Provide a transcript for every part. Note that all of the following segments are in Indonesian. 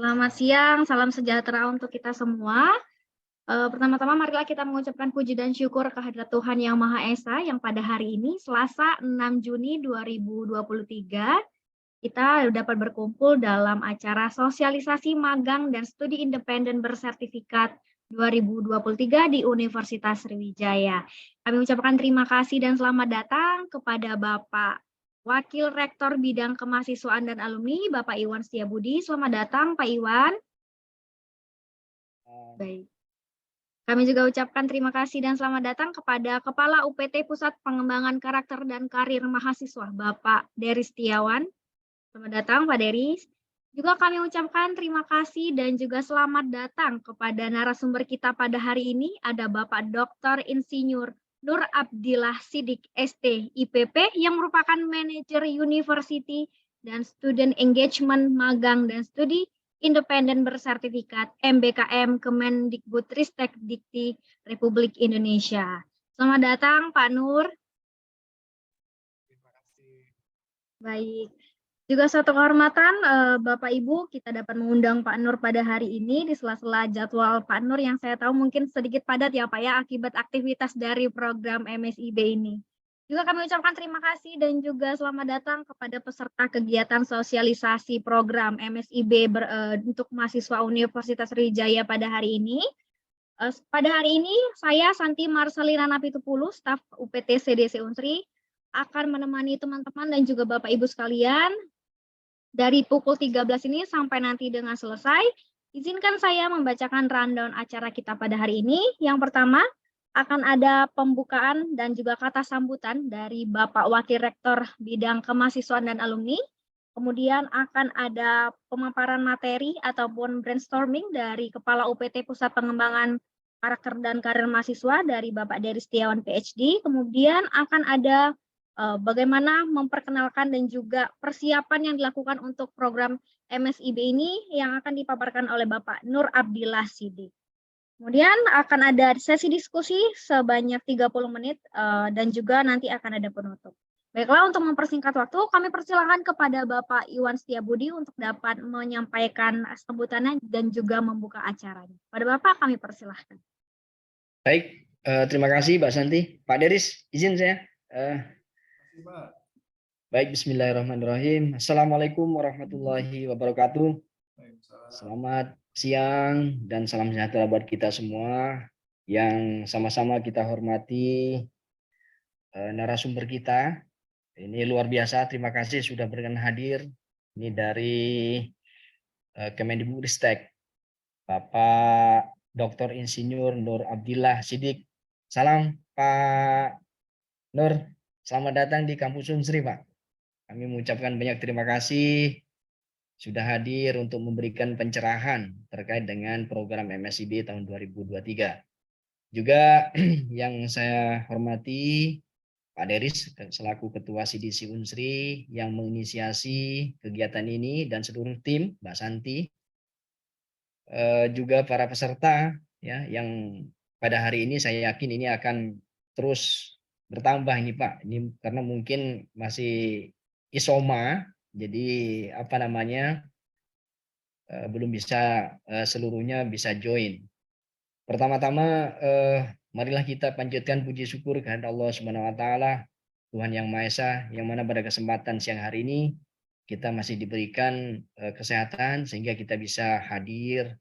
Selamat siang, salam sejahtera untuk kita semua. Pertama-tama marilah kita mengucapkan puji dan syukur kehadirat Tuhan Yang Maha Esa yang pada hari ini, Selasa 6 Juni 2023, kita dapat berkumpul dalam acara sosialisasi magang dan studi independen bersertifikat 2023 di Universitas Sriwijaya. Kami ucapkan terima kasih dan selamat datang kepada Bapak Wakil Rektor Bidang Kemahasiswaan dan Alumni, Bapak Iwan Setiabudi. Selamat datang, Pak Iwan. Baik. Kami juga ucapkan terima kasih dan selamat datang kepada Kepala UPT Pusat Pengembangan Karakter dan Karir Mahasiswa, Bapak Deris Setiawan. Selamat datang, Pak Deris. Juga kami ucapkan terima kasih dan juga selamat datang kepada narasumber kita pada hari ini, ada Bapak Dr. Insinyur Nur Abdillah Sidik, ST, IPP, yang merupakan Manajer University dan Student Engagement Magang dan Studi Independen bersertifikat MBKM Kemendikbudristek Dikti Republik Indonesia. Selamat datang, Pak Nur. Terima kasih. Baik. Juga suatu kehormatan Bapak Ibu, kita dapat mengundang Pak Nur pada hari ini di sela-sela jadwal Pak Nur yang saya tahu mungkin sedikit padat ya Pak ya akibat aktivitas dari program MSIB ini. Juga kami ucapkan terima kasih dan juga selamat datang kepada peserta kegiatan sosialisasi program MSIB untuk mahasiswa Universitas Sriwijaya pada hari ini. Pada hari ini saya Santi Marcelina Napitupulu, staf UPT CDC Unsri, akan menemani teman-teman dan juga Bapak Ibu sekalian dari pukul 13 ini sampai nanti dengan selesai. Izinkan saya membacakan rundown acara kita pada hari ini. Yang pertama, akan ada pembukaan dan juga kata sambutan dari Bapak Wakil Rektor Bidang Kemahasiswaan dan Alumni. Kemudian akan ada pemaparan materi ataupun brainstorming dari Kepala UPT Pusat Pengembangan Karakter dan Karir Mahasiswa dari Bapak Deris Setiawan PhD. Kemudian akan ada bagaimana memperkenalkan dan juga persiapan yang dilakukan untuk program MSIB ini yang akan dipaparkan oleh Bapak Nur Abdillah Sidik. Kemudian akan ada sesi diskusi sebanyak 30 menit dan juga nanti akan ada penutup. Baiklah, untuk mempersingkat waktu, kami persilakan kepada Bapak Iwan Setiabudi untuk dapat menyampaikan sambutannya dan juga membuka acaranya. Pada Bapak kami persilahkan. Baik, terima kasih Mbak Santi. Pak Deris, izin saya. Baik, bismillahirrahmanirrahim. Assalamualaikum warahmatullahi wabarakatuh. Selamat siang dan salam sejahtera buat kita semua yang sama-sama kita hormati narasumber kita. Ini luar biasa, terima kasih sudah berkenan hadir. Ini dari Kemendikbudristek, Bapak Dr. Insinyur Nur Abdillah Sidik. Salam Pak Nur, selamat datang di Kampus Unsri, Pak. Kami mengucapkan banyak terima kasih sudah hadir untuk memberikan pencerahan terkait dengan program MSIB tahun 2023. Juga yang saya hormati Pak Deris selaku Ketua CDC Unsri yang menginisiasi kegiatan ini dan seluruh tim, Mbak Santi, juga para peserta ya yang pada hari ini saya yakin ini akan terus bertambah ini Pak. Ini karena mungkin masih isoma, jadi apa namanya belum bisa seluruhnya bisa join. Pertama-tama marilah kita panjatkan puji syukur kepada Allah Subhanahu wa taala, Tuhan Yang Maha Esa, yang mana pada kesempatan siang hari ini kita masih diberikan kesehatan sehingga kita bisa hadir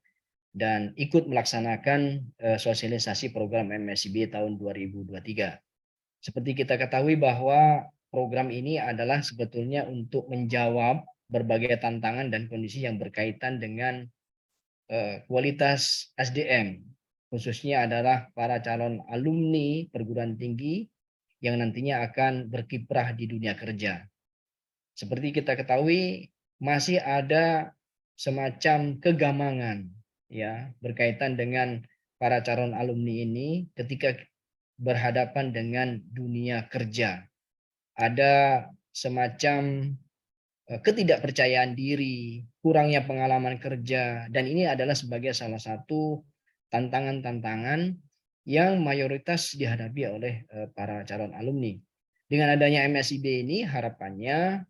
dan ikut melaksanakan sosialisasi program MSIB tahun 2023. Seperti kita ketahui bahwa program ini adalah sebetulnya untuk menjawab berbagai tantangan dan kondisi yang berkaitan dengan kualitas SDM, khususnya adalah para calon alumni perguruan tinggi yang nantinya akan berkiprah di dunia kerja. Seperti kita ketahui, masih ada semacam kegamangan ya berkaitan dengan para calon alumni ini ketika berhadapan dengan dunia kerja. Ada semacam ketidakpercayaan diri, kurangnya pengalaman kerja, dan ini adalah sebagai salah satu tantangan-tantangan yang mayoritas dihadapi oleh para calon alumni. Dengan adanya MSIB ini harapannya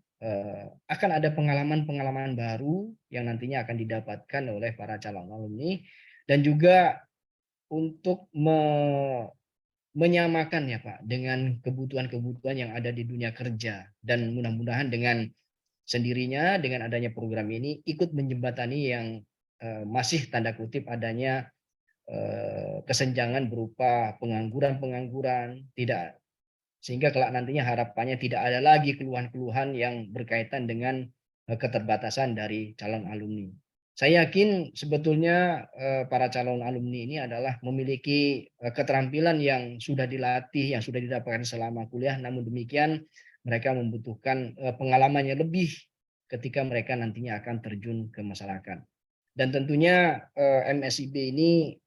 akan ada pengalaman-pengalaman baru yang nantinya akan didapatkan oleh para calon alumni, dan juga untuk menyamakan ya Pak dengan kebutuhan-kebutuhan yang ada di dunia kerja, dan mudah-mudahan dengan sendirinya dengan adanya program ini ikut menjembatani yang masih tanda kutip adanya kesenjangan berupa pengangguran-pengangguran, tidak, sehingga kelak nantinya harapannya tidak ada lagi keluhan-keluhan yang berkaitan dengan keterbatasan dari calon alumni. Saya yakin sebetulnya para calon alumni ini adalah memiliki keterampilan yang sudah dilatih, yang sudah didapatkan selama kuliah, namun demikian mereka membutuhkan pengalaman yang lebih ketika mereka nantinya akan terjun ke masyarakat. Dan tentunya MSIB ini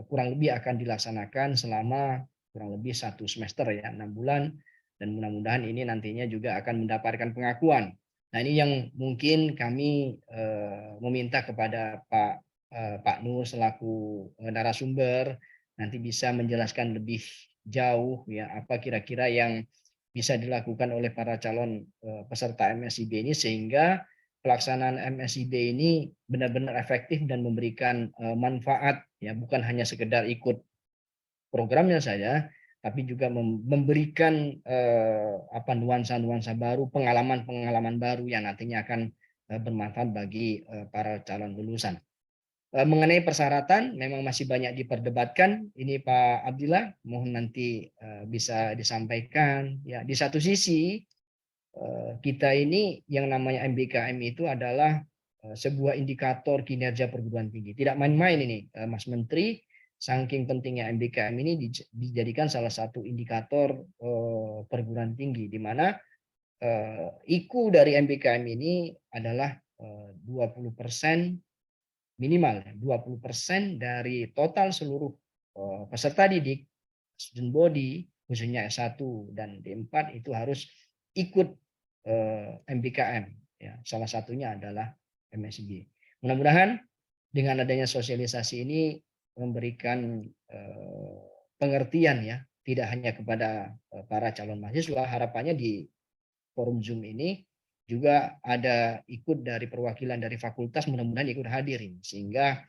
kurang lebih akan dilaksanakan selama kurang lebih 1 semester ya, 6 bulan, dan mudah-mudahan ini nantinya juga akan mendapatkan pengakuan. Nah, ini yang mungkin kami meminta kepada Pak Nur selaku narasumber nanti bisa menjelaskan lebih jauh ya apa kira-kira yang bisa dilakukan oleh para calon peserta MSIB ini, sehingga pelaksanaan MSIB ini benar-benar efektif dan memberikan manfaat ya, bukan hanya sekedar ikut programnya saja, tapi juga memberikan nuansa-nuansa baru, pengalaman-pengalaman baru yang nantinya akan bermanfaat bagi para calon lulusan. Mengenai persyaratan memang masih banyak diperdebatkan. Ini Pak Abdillah, mohon nanti bisa disampaikan. Ya, di satu sisi kita ini yang namanya MBKM itu adalah sebuah indikator kinerja perguruan tinggi. Tidak main-main ini, Mas Menteri. Saking pentingnya MBKM ini dijadikan salah satu indikator perguruan tinggi, di mana IQ dari MBKM ini adalah 20% minimal, 20% dari total seluruh peserta didik, student body, khususnya S1 dan D4 itu harus ikut MBKM. Ya, salah satunya adalah MSIB. Mudah-mudahan dengan adanya sosialisasi ini memberikan pengertian ya, tidak hanya kepada para calon mahasiswa, harapannya di forum Zoom ini juga ada ikut dari perwakilan dari fakultas, mudah-mudahan ikut hadirin sehingga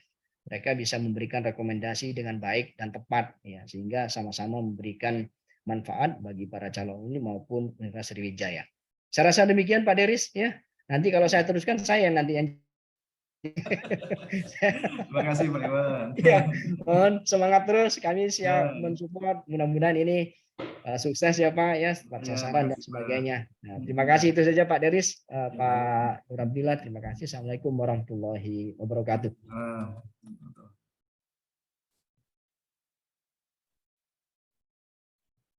mereka bisa memberikan rekomendasi dengan baik dan tepat ya, sehingga sama-sama memberikan manfaat bagi para calon ini maupun Universitas Sriwijaya. Saya rasa demikian Pak Deris ya. Nanti kalau saya teruskan saya nanti yang Terima kasih Pak Iwan. Ya, mohon semangat terus, kami siap mensupport. Mudah-mudahan ini sukses ya Pak ya, tepat sasaran dan sebagainya. Nah, terima kasih itu saja Pak Deris, Pak Nur Abdillah, terima kasih. Assalamualaikum warahmatullahi wabarakatuh.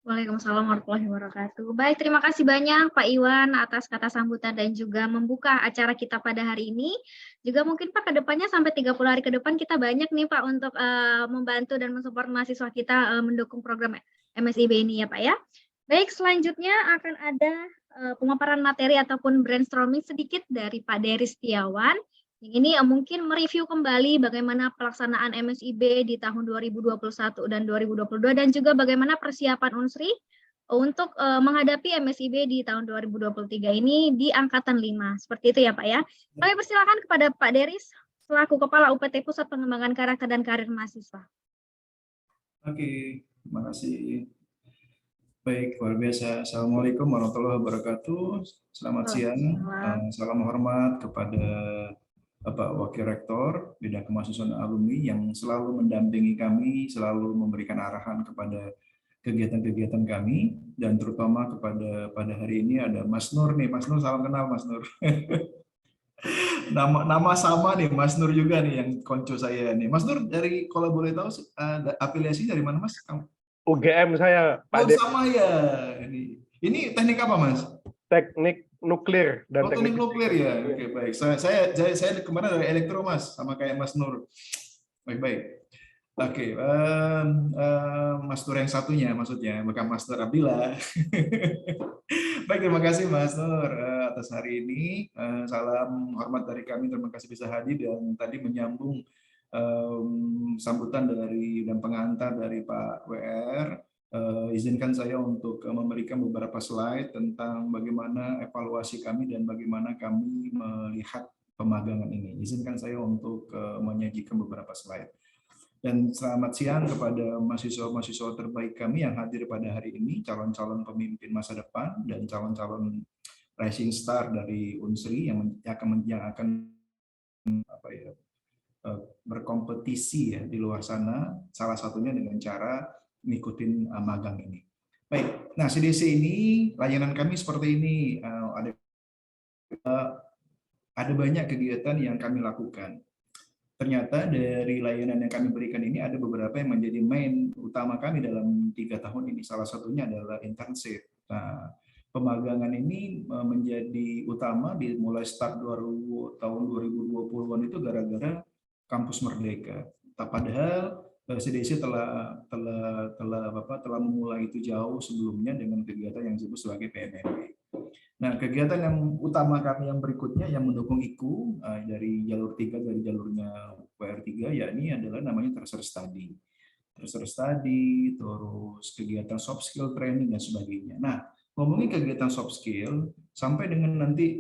Waalaikumsalam warahmatullahi wabarakatuh. Baik, terima kasih banyak Pak Iwan atas kata sambutan dan juga membuka acara kita pada hari ini. Juga mungkin Pak kedepannya sampai 30 hari ke depan kita banyak nih Pak untuk membantu dan mensupport mahasiswa kita mendukung program MSIB ini ya Pak ya. Baik, selanjutnya akan ada pemaparan materi ataupun brainstorming sedikit dari Pak Dery Setiawan. Yang ini mungkin mereview kembali bagaimana pelaksanaan MSIB di tahun 2021 dan 2022 dan juga bagaimana persiapan Unsri untuk menghadapi MSIB di tahun 2023 ini di angkatan 5. Seperti itu ya Pak ya. Kami persilakan kepada Pak Deris selaku Kepala UPT Pusat Pengembangan Karakter dan Karir Mahasiswa. Oke, terima kasih. Baik, luar biasa. Assalamualaikum warahmatullahi wabarakatuh. Selamat siang. Salam hormat kepada Bapak Wakil Rektor Bidang Kemahasiswaan Alumni yang selalu mendampingi kami, selalu memberikan arahan kepada kegiatan-kegiatan kami, dan terutama pada hari ini ada Mas Nur nih. Mas Nur, salam kenal Mas Nur. nama sama nih, Mas Nur juga nih yang konco saya nih. Mas Nur, dari kalau boleh tahu afiliasi dari mana Mas? UGM saya, Pak. Oh, sama ya. Ini teknik apa Mas? Teknik nuklir dan teknik nuklir ya. Oke, baik. Saya kemarin dari elektro Mas, sama kayak Mas Nur. Baik. Oke, Mas Nur yang satunya maksudnya, bukan Mas Nur Abdillah. Baik, terima kasih Mas Nur atas hari ini. Salam hormat dari kami, terima kasih bisa hadir dan tadi menyambung sambutan dari dan pengantar dari Pak WR. izinkan saya untuk memberikan beberapa slide tentang bagaimana evaluasi kami dan bagaimana kami melihat pemagangan ini. Izinkan saya untuk menyajikan beberapa slide. Dan selamat siang kepada mahasiswa-mahasiswa terbaik kami yang hadir pada hari ini, calon-calon pemimpin masa depan dan calon-calon rising star dari Unsri yang akan berkompetisi ya di luar sana, salah satunya dengan cara ngikutin magang ini. Baik, nah CDC ini layanan kami seperti ini, ada banyak kegiatan yang kami lakukan. Ternyata dari layanan yang kami berikan ini ada beberapa yang menjadi main utama kami dalam 3 tahun ini. Salah satunya adalah internship. Nah, pemagangan ini menjadi utama mulai start tahun 2020-an itu gara-gara Kampus Merdeka. Padahal CDC telah memulai itu jauh sebelumnya dengan kegiatan yang disebut sebagai PMMP. Nah, kegiatan yang utama kami yang berikutnya yang mendukung IKU dari jalur 3 dari jalurnya WR3 yakni adalah namanya Tracer Study. Tracer Study, terus kegiatan soft skill training dan sebagainya. Nah, ngomongin kegiatan soft skill sampai dengan nanti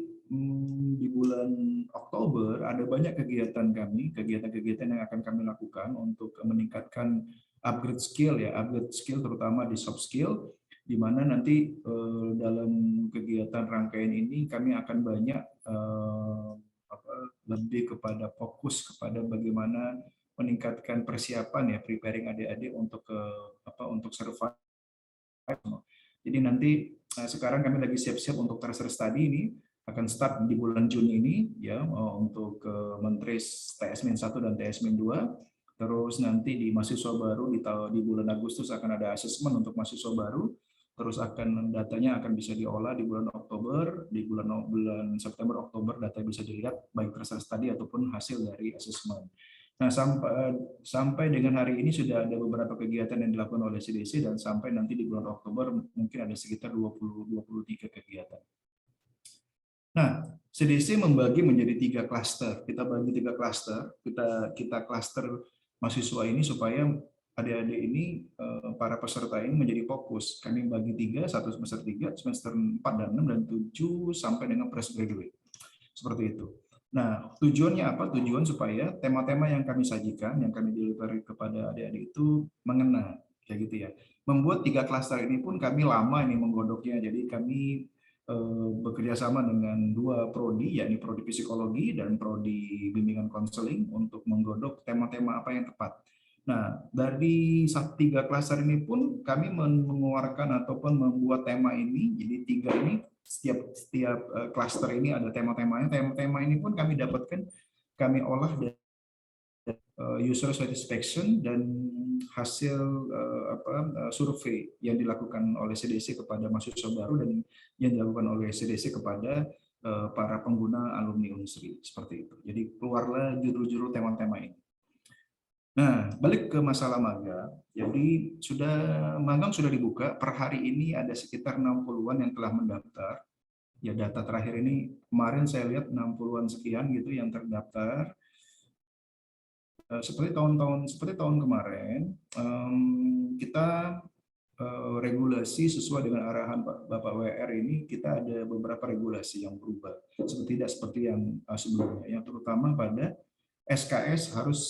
di bulan Oktober ada banyak kegiatan kami, kegiatan-kegiatan yang akan kami lakukan untuk meningkatkan upgrade skill terutama di soft skill, di mana nanti dalam kegiatan rangkaian ini kami akan banyak lebih kepada fokus kepada bagaimana meningkatkan persiapan ya, preparing adik-adik untuk survive. Jadi nanti sekarang kami lagi siap-siap untuk Tracer Study ini akan start di bulan Juni ini ya, untuk mentris TS-1 dan TS-2. Terus nanti di mahasiswa baru di bulan Agustus akan ada asesmen untuk mahasiswa baru. Terus datanya akan bisa diolah di bulan Oktober, di bulan September Oktober data bisa dilihat baik Tracer Study ataupun hasil dari asesmen. Nah, sampai dengan hari ini sudah ada beberapa kegiatan yang dilakukan oleh CDC dan sampai nanti di bulan Oktober mungkin ada sekitar 20-23 kegiatan. Nah, CDC membagi menjadi 3 klaster. Kita bagi 3 klaster. Kita klaster mahasiswa ini supaya adik-adik ini, para peserta ini menjadi fokus. Kami bagi 3, satu semester 3, semester 4 dan 6, dan 7 sampai dengan fresh graduate. Seperti itu. Nah, tujuannya apa? Tujuan supaya tema-tema yang kami sajikan, yang kami deliver kepada adik-adik itu mengena, kayak gitu ya. Membuat 3 klaster ini pun kami lama ini menggodoknya. Jadi kami bekerja sama dengan 2 prodi, yakni prodi psikologi dan prodi bimbingan konseling untuk menggodok tema-tema apa yang tepat. Nah, dari 3 klaster ini pun kami mengeluarkan ataupun membuat tema ini. Jadi 3 ini setiap klaster ini ada tema-temanya. Tema-tema ini pun kami dapatkan, kami olah dari user satisfaction dan hasil survei yang dilakukan oleh CDC kepada mahasiswa baru dan yang dilakukan oleh CDC kepada para pengguna alumni Unsri, seperti itu. Jadi keluarlah judul-judul tema-tema ini. Nah, balik ke masalah magang. Jadi magang sudah dibuka. Per hari ini ada sekitar 60-an yang telah mendaftar. Ya, data terakhir ini kemarin saya lihat 60-an sekian gitu yang terdaftar. Seperti tahun kemarin, kita regulasi sesuai dengan arahan Bapak WR ini, kita ada beberapa regulasi yang berubah. Tidak seperti yang sebelumnya, yang terutama pada SKS harus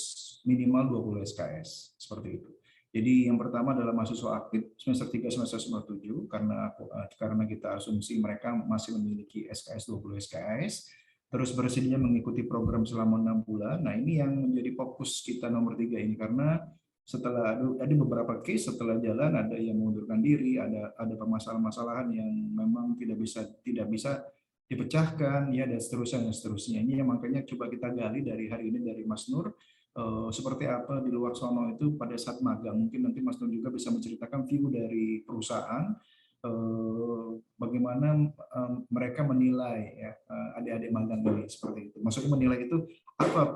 minimal 20 SKS, seperti itu. Jadi yang pertama adalah mahasiswa aktif semester 3, semester 7, karena kita asumsi mereka masih memiliki SKS 20 SKS, terus bersedia mengikuti program selama 6 bulan. Nah, ini yang menjadi fokus kita nomor 3 ini, karena setelah ada beberapa case setelah jalan, ada yang mengundurkan diri, ada permasalahan-masalahan yang memang tidak bisa dipecahkan ya, dan seterusnya. Ini yang makanya coba kita gali dari hari ini dari Mas Nur, seperti apa di luar sono itu pada saat magang. Mungkin nanti Mas Nur juga bisa menceritakan view dari perusahaan, bagaimana mereka menilai ya adik-adik magang ini, seperti itu. Maksudnya menilai itu apa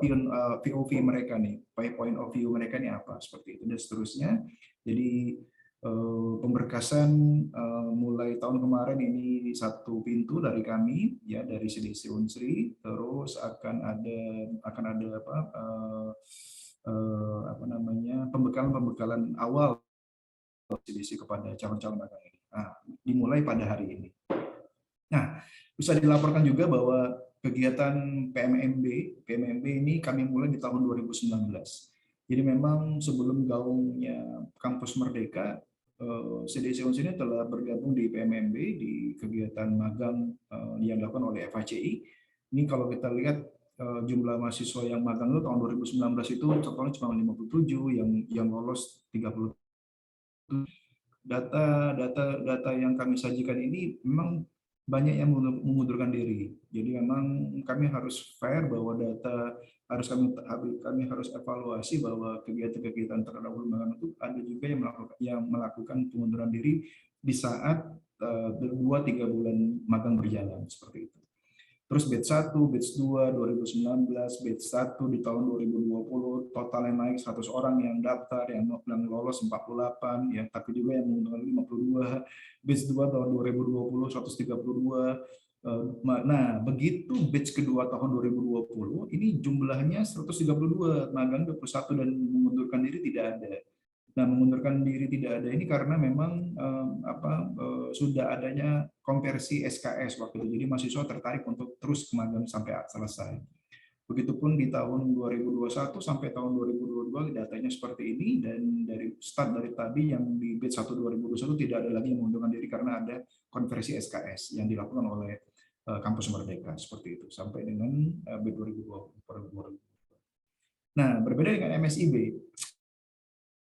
POV mereka nih, point of view mereka nih apa, seperti itu dan seterusnya. Jadi pemberkasan mulai tahun kemarin ini 1 pintu dari kami ya, dari CDC Unsri. Terus akan ada pembekalan awal CDC kepada calon-calon magang ini. Nah, dimulai pada hari ini. Nah, bisa dilaporkan juga bahwa kegiatan PMMB ini kami mulai di tahun 2019. Jadi memang sebelum gaungnya Kampus Merdeka, CDC Unsur ini telah bergabung di PMMB, di kegiatan magang yang dilakukan oleh FHCI. Ini kalau kita lihat jumlah mahasiswa yang magang itu tahun 2019 itu contohnya cuma 57, yang lolos 30. Data yang kami sajikan ini memang banyak yang mengundurkan diri. Jadi memang kami harus fair bahwa data kami harus evaluasi bahwa kegiatan-kegiatan terdahulu magang itu ada juga yang melakukan pengunduran diri di saat 2-3 bulan magang berjalan seperti itu. Terus batch 1, batch 2 2019, batch 1 di tahun 2020 totalnya naik 100 orang yang daftar, yang lolos 48, ya, tapi juga yang mengundurkan 52. Batch 2 tahun 2020 132. Nah, begitu batch kedua tahun 2020 ini jumlahnya 132, magang 21 dan mengundurkan diri tidak ada. Nah, mengundurkan diri tidak ada ini karena memang sudah adanya konversi SKS waktu itu. Jadi mahasiswa tertarik untuk terus ke magang sampai selesai. Begitupun di tahun 2021 sampai tahun 2022 datanya seperti ini, dan dari tadi yang di batch 1 2021 tidak ada lagi yang mengundurkan diri karena ada konversi SKS yang dilakukan oleh Kampus Merdeka seperti itu sampai dengan batch 2020. Nah, berbeda dengan MSIB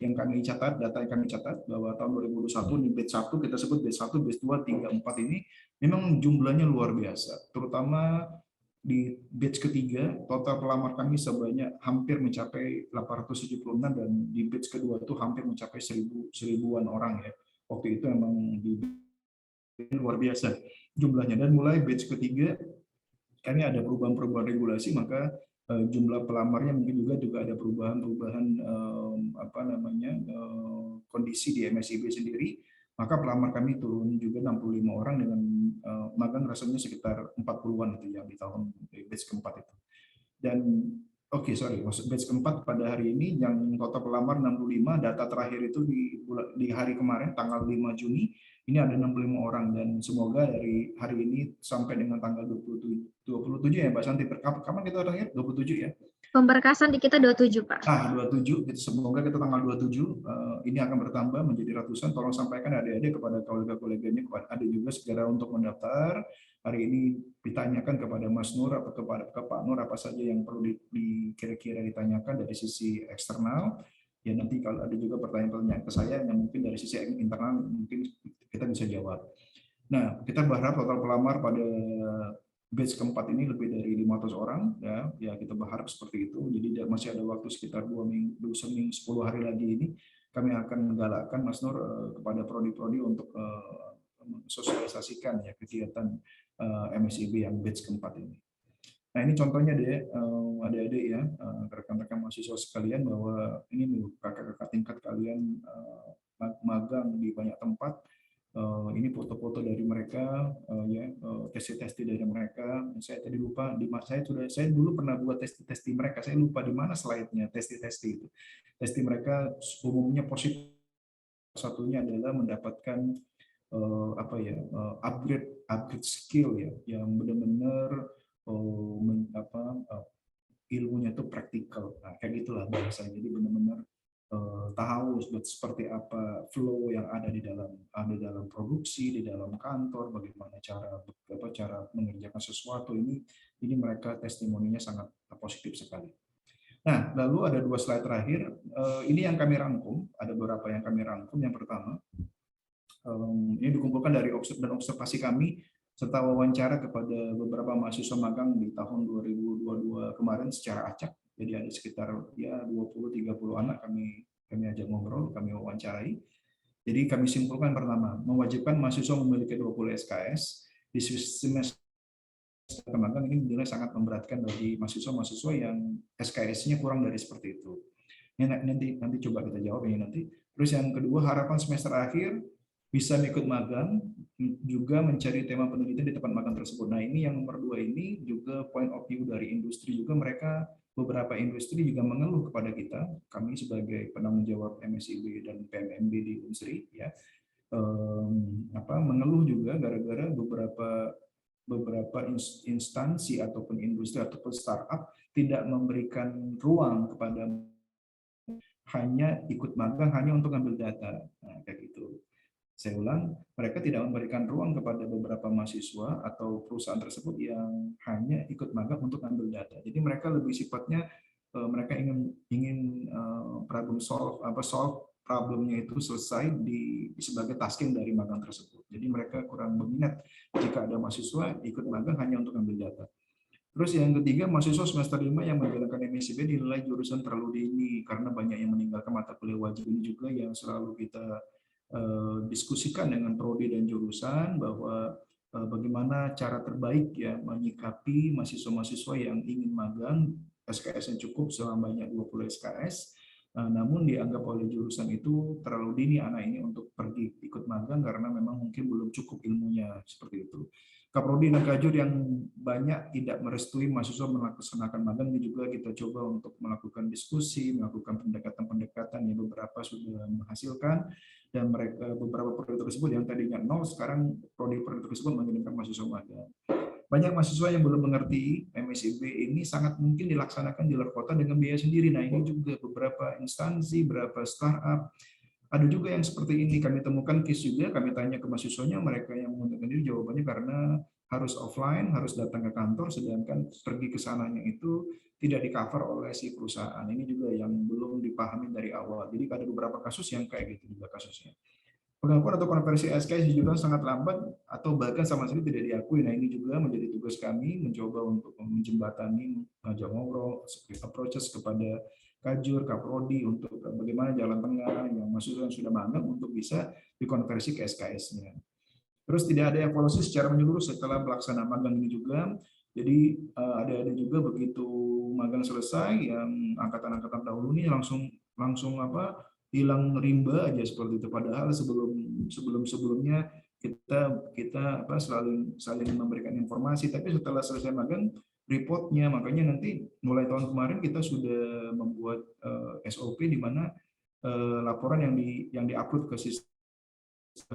yang kami catat, data yang kami catat bahwa tahun 2021 di batch 1 kita sebut batch 1, batch 2, 3, 4 ini memang jumlahnya luar biasa. Terutama di batch ketiga total pelamar kami sebanyak hampir mencapai 876 dan di batch kedua itu hampir mencapai 1000-an orang ya. Waktu itu memang luar biasa jumlahnya, dan mulai batch ketiga kami ada perubahan-perubahan regulasi, maka jumlah pelamarnya mungkin juga ada perubahan kondisi di MSIB sendiri, maka pelamar kami turun juga 65 orang dengan magang rasanya sekitar 40-an itu yang di tahun batch keempat itu. Dan batch keempat pada hari ini yang total pelamar 65, data terakhir itu di hari kemarin tanggal 5 Juni ini ada 65 orang, dan semoga dari hari ini sampai dengan tanggal 27 ya Mbak Santi. Kapan kita terakhir? 27 ya? Pemberkasan di kita 27, Pak. 27, semoga kita tanggal 27 ini akan bertambah menjadi ratusan. Tolong sampaikan adik-adik kepada kolega-koleganya, ada juga segera untuk mendaftar. Hari ini ditanyakan kepada Mas Nur atau kepada Pak Nur apa saja yang perlu kira-kira ditanyakan dari sisi eksternal. Ya, nanti kalau ada juga pertanyaan-pertanyaan ke saya yang mungkin dari sisi internal mungkin kita bisa jawab. Nah, kita berharap total pelamar pada batch keempat ini lebih dari 500 orang, ya kita berharap seperti itu. Jadi masih ada waktu sekitar 2 minggu, 10 hari lagi ini kami akan menggalakkan Mas Nur kepada prodi-prodi untuk mensosialisasikan ya kegiatan MSIB yang batch keempat ini. Nah, ini contohnya deh adik-adik ya, rekan-rekan mahasiswa sekalian, bahwa ini kakak-kakak tingkat kalian magang di banyak tempat. Ini foto-foto dari mereka, testi-testi dari mereka. Saya tadi lupa, saya dulu pernah buat testi mereka, saya lupa di mana slide-nya testi-testi itu. Testi mereka umumnya positif. Satunya adalah mendapatkan upgrade skill ya, yang benar-benar ilmunya itu praktikal. Nah, kayak gitulah bahasanya. Jadi benar-benar tahu seperti apa flow yang ada di dalam produksi, di dalam kantor, bagaimana cara mengerjakan sesuatu. Ini mereka testimoninya sangat positif sekali. Nah, lalu ada 2 slide terakhir. Ini yang kami rangkum, ada beberapa yang kami rangkum. Yang pertama, ini dikumpulkan dari observasi kami serta wawancara kepada beberapa mahasiswa magang di tahun 2022 kemarin secara acak. Jadi ada sekitar 20-30 anak kami ajak ngobrol, kami wawancarai. Jadi kami simpulkan pertama, mewajibkan mahasiswa memiliki 20 SKS di semester magang ini dinilai sangat memberatkan bagi mahasiswa yang SKS-nya kurang dari seperti itu. Ini nanti coba kita jawab ini nanti. Terus yang kedua, harapan semester akhir bisa ikut magang, juga mencari tema penelitian di tempat magang tersebut. Nah, ini yang nomor 2 ini juga point of view dari industri juga, mereka beberapa industri juga mengeluh kepada kita, kami sebagai penanggung jawab MSIB dan PMMB di Unsri, ya, mengeluh juga gara-gara beberapa instansi ataupun industri ataupun startup tidak memberikan ruang kepada hanya ikut magang hanya untuk ambil data. Nah, kayak gitu. Saya ulang, mereka tidak memberikan ruang kepada beberapa mahasiswa atau perusahaan tersebut yang hanya ikut magang untuk ambil data. Jadi mereka lebih sifatnya mereka ingin problem solve problemnya itu selesai sebagai tasking dari magang tersebut. Jadi mereka kurang berminat jika ada mahasiswa ikut magang hanya untuk ambil data. Terus yang ketiga, mahasiswa semester 5 yang menjalankan MSIB dinilai jurusan terlalu dini karena banyak yang meninggalkan mata kuliah wajib ini juga yang selalu kita diskusikan dengan prodi dan jurusan bahwa bagaimana cara terbaik ya menyikapi mahasiswa-mahasiswa yang ingin magang SKS yang cukup selamanya 20 SKS, namun dianggap oleh jurusan itu terlalu dini anak ini untuk pergi ikut magang karena memang mungkin belum cukup ilmunya seperti itu. Kaprodi dan Kajur yang banyak tidak merestui mahasiswa melaksanakan magang ini juga kita coba untuk melakukan diskusi, melakukan pendekatan-pendekatan yang beberapa sudah menghasilkan dan mereka beberapa proyek tersebut yang tadinya 0 sekarang proyek tersebut mengirimkan mahasiswa magang. Banyak mahasiswa yang belum mengerti MSIB ini sangat mungkin dilaksanakan di luar kota dengan biaya sendiri. Nah ini juga beberapa instansi, beberapa startup ada juga yang seperti ini, kami temukan case juga, kami tanya ke mahasiswanya, mereka yang mengundurkan diri jawabannya karena harus offline, harus datang ke kantor, sedangkan pergi ke sananya itu tidak di-cover oleh si perusahaan. Ini juga yang belum dipahami dari awal. Jadi ada beberapa kasus yang kayak gitu juga kasusnya. Pengakuan atau konversi SKS juga sangat lambat atau bahkan sama sekali tidak diakui. Nah ini juga menjadi tugas kami mencoba untuk menjembatani, ngajak ngobrol, approaches kepada Kajur, Kaprodi untuk bagaimana jalan tengah yang mahasiswa yang sudah magang untuk bisa dikonversi ke SKS-nya. Terus tidak ada evaluasi secara menyeluruh setelah pelaksanaan magang ini juga. Jadi ada juga begitu magang selesai yang angkatan-angkatan dahulu ini langsung hilang rimba aja seperti itu. Padahal sebelumnya kita saling memberikan informasi. Tapi setelah selesai magang reportnya, makanya nanti mulai tahun kemarin kita sudah membuat SOP di mana laporan yang diupload ke sistem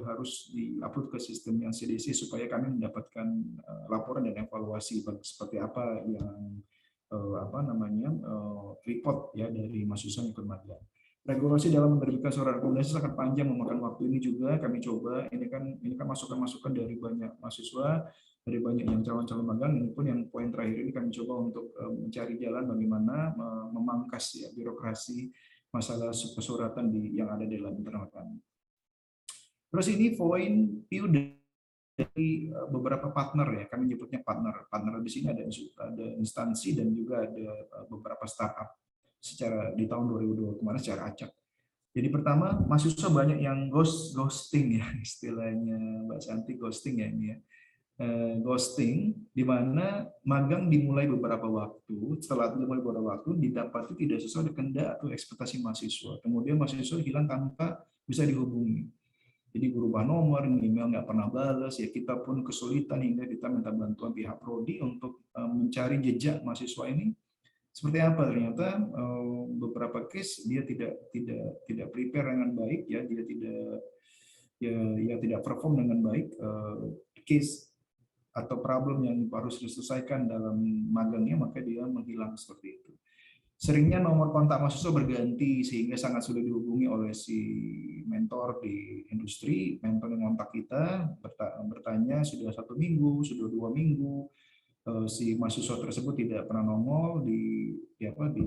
harus diupload ke sistem yang CDC supaya kami mendapatkan laporan dan evaluasi seperti apa yang report ya dari mahasiswa yang ikut magang. Regulasi dalam menerbitkan surat rekomendasi sangat panjang, memakan waktu. Ini juga kami coba, ini kan masukan-masukan dari banyak mahasiswa, dari banyak yang calon-calon magang. Ini pun yang poin terakhir ini kami coba untuk mencari jalan bagaimana memangkas ya birokrasi masalah pesuratan yang ada di dalam internal kami. Terus ini poin view dari beberapa partner ya, kami nyebutnya partner. Partner di sini ada instansi dan juga ada beberapa startup secara di tahun 2020 kemarin secara acak. Jadi pertama, mahasiswa banyak yang ghosting ya, istilahnya Mbak Santi, ghosting ya ini ya. Ghosting di mana magang dimulai beberapa waktu, setelah dimulai beberapa waktu didapati tidak sesuai dengan kehendak atau ekspektasi mahasiswa. Kemudian mahasiswa hilang tanpa bisa dihubungi. Jadi berubah nomor, email nggak pernah balas, ya kita pun kesulitan hingga kita minta bantuan pihak prodi untuk mencari jejak mahasiswa ini. Seperti apa ternyata beberapa case dia tidak prepare dengan baik ya, dia tidak perform dengan baik case atau problem yang harus diselesaikan dalam magangnya, maka dia menghilang seperti itu. Seringnya nomor kontak mahasiswa berganti sehingga sangat sulit dihubungi oleh si mentor di industri. Mentor yang kontak kita bertanya sudah 1 minggu, sudah 2 minggu. Si mahasiswa tersebut tidak pernah nongol di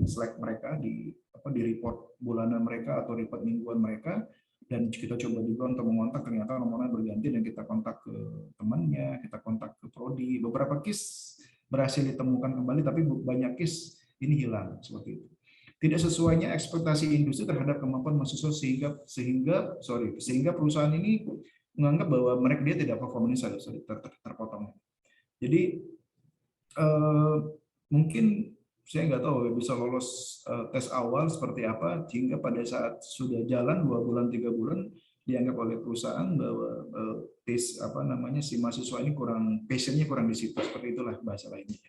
Slack mereka, di report bulanan mereka atau report mingguan mereka, dan kita coba juga untuk mengontak, ternyata nomornya berganti dan kita kontak ke temannya, kita kontak ke prodi. Beberapa case berhasil ditemukan kembali, tapi banyak case ini hilang seperti itu. Tidak sesuainya ekspektasi industri terhadap kemampuan mahasiswa sehingga perusahaan ini menganggap bahwa dia tidak perform, ini terpotong. Jadi mungkin saya nggak tahu bisa lolos tes awal seperti apa, sehingga pada saat sudah jalan 2 bulan 3 bulan dianggap oleh perusahaan bahwa si mahasiswa ini passionnya kurang di situ, seperti itulah bahasa lainnya.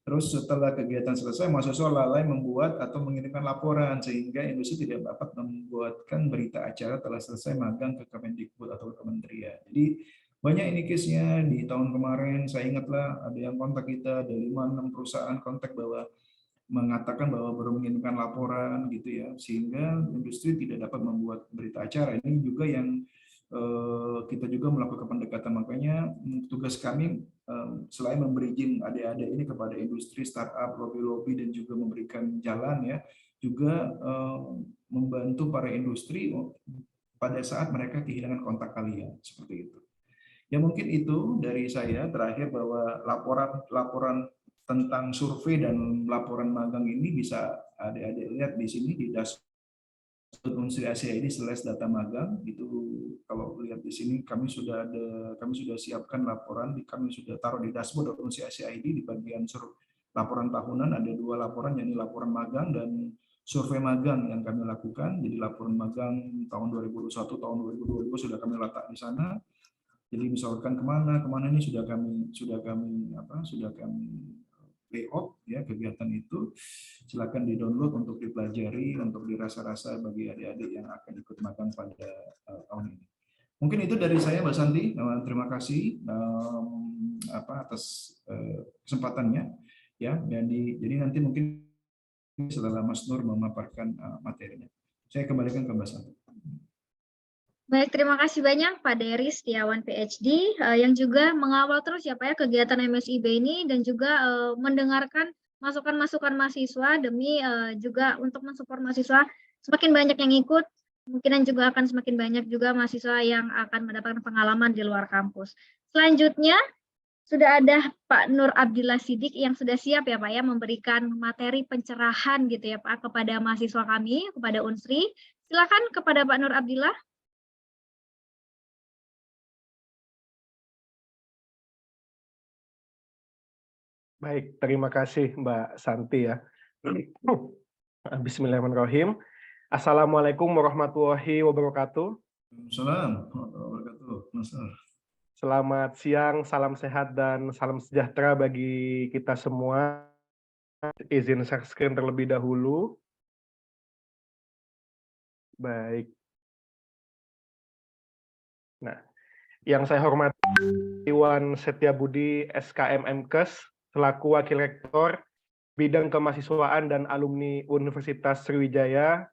Terus setelah kegiatan selesai, mahasiswa lalai membuat atau mengirimkan laporan sehingga industri tidak dapat membuatkan berita acara telah selesai magang ke Kemendikbud atau ke kementerian. Jadi banyak ini case-nya di tahun kemarin. Saya ingatlah ada yang kontak kita, ada 5-6 perusahaan kontak bahwa mengatakan bahwa baru mengirimkan laporan gitu ya, sehingga industri tidak dapat membuat berita acara. Ini juga yang kita juga melakukan pendekatan, makanya tugas kami selain memberi izin adik-adik ini kepada industri startup, lobby-lobby dan juga memberikan jalan ya, juga membantu para industri pada saat mereka kehilangan kontak kalian seperti itu. Ya mungkin itu dari saya terakhir, bahwa laporan tentang survei dan laporan magang ini bisa adik-adik lihat di sini di dashboard Unsri Asia ID /data magang. Itu kalau lihat di sini kami sudah siapkan laporan, kami sudah taruh di dashboard Unsri Asia ID di bagian laporan tahunan. Ada 2 laporan, yakni laporan magang dan survei magang yang kami lakukan. Jadi laporan magang tahun 2021, tahun 2022 sudah kami letak di sana. Jadi misalkan kemana ini sudah kami layout ya kegiatan itu. Silakan di-download untuk dipelajari, untuk dirasa-rasa bagi adik-adik yang akan ikut magang pada tahun ini. Mungkin itu dari saya, Mbak Santi. Terima kasih atas kesempatannya ya. Jadi nanti mungkin setelah Mas Nur memaparkan materinya, saya kembalikan ke Mbak Santi. Baik, terima kasih banyak Pak Dery Setiawan PhD yang juga mengawal terus ya Pak ya kegiatan MSIB ini, dan juga mendengarkan masukan-masukan mahasiswa demi juga untuk mensupport mahasiswa semakin banyak yang ikut, kemungkinan juga akan semakin banyak juga mahasiswa yang akan mendapatkan pengalaman di luar kampus. Selanjutnya sudah ada Pak Nur Abdillah Sidik yang sudah siap ya Pak ya memberikan materi pencerahan gitu ya Pak kepada mahasiswa kami, kepada Unsri. Silakan kepada Pak Nur Abdillah. Baik, terima kasih Mbak Santi ya. Bismillahirrahmanirrahim. Assalamualaikum warahmatullahi wabarakatuh. Assalamualaikum warahmatullahi wabarakatuh. Selamat siang, salam sehat dan salam sejahtera bagi kita semua. Izin share screen terlebih dahulu. Baik. Nah, yang saya hormati Iwan Setiabudi SKM MKes selaku Wakil Rektor Bidang Kemahasiswaan dan Alumni Universitas Sriwijaya.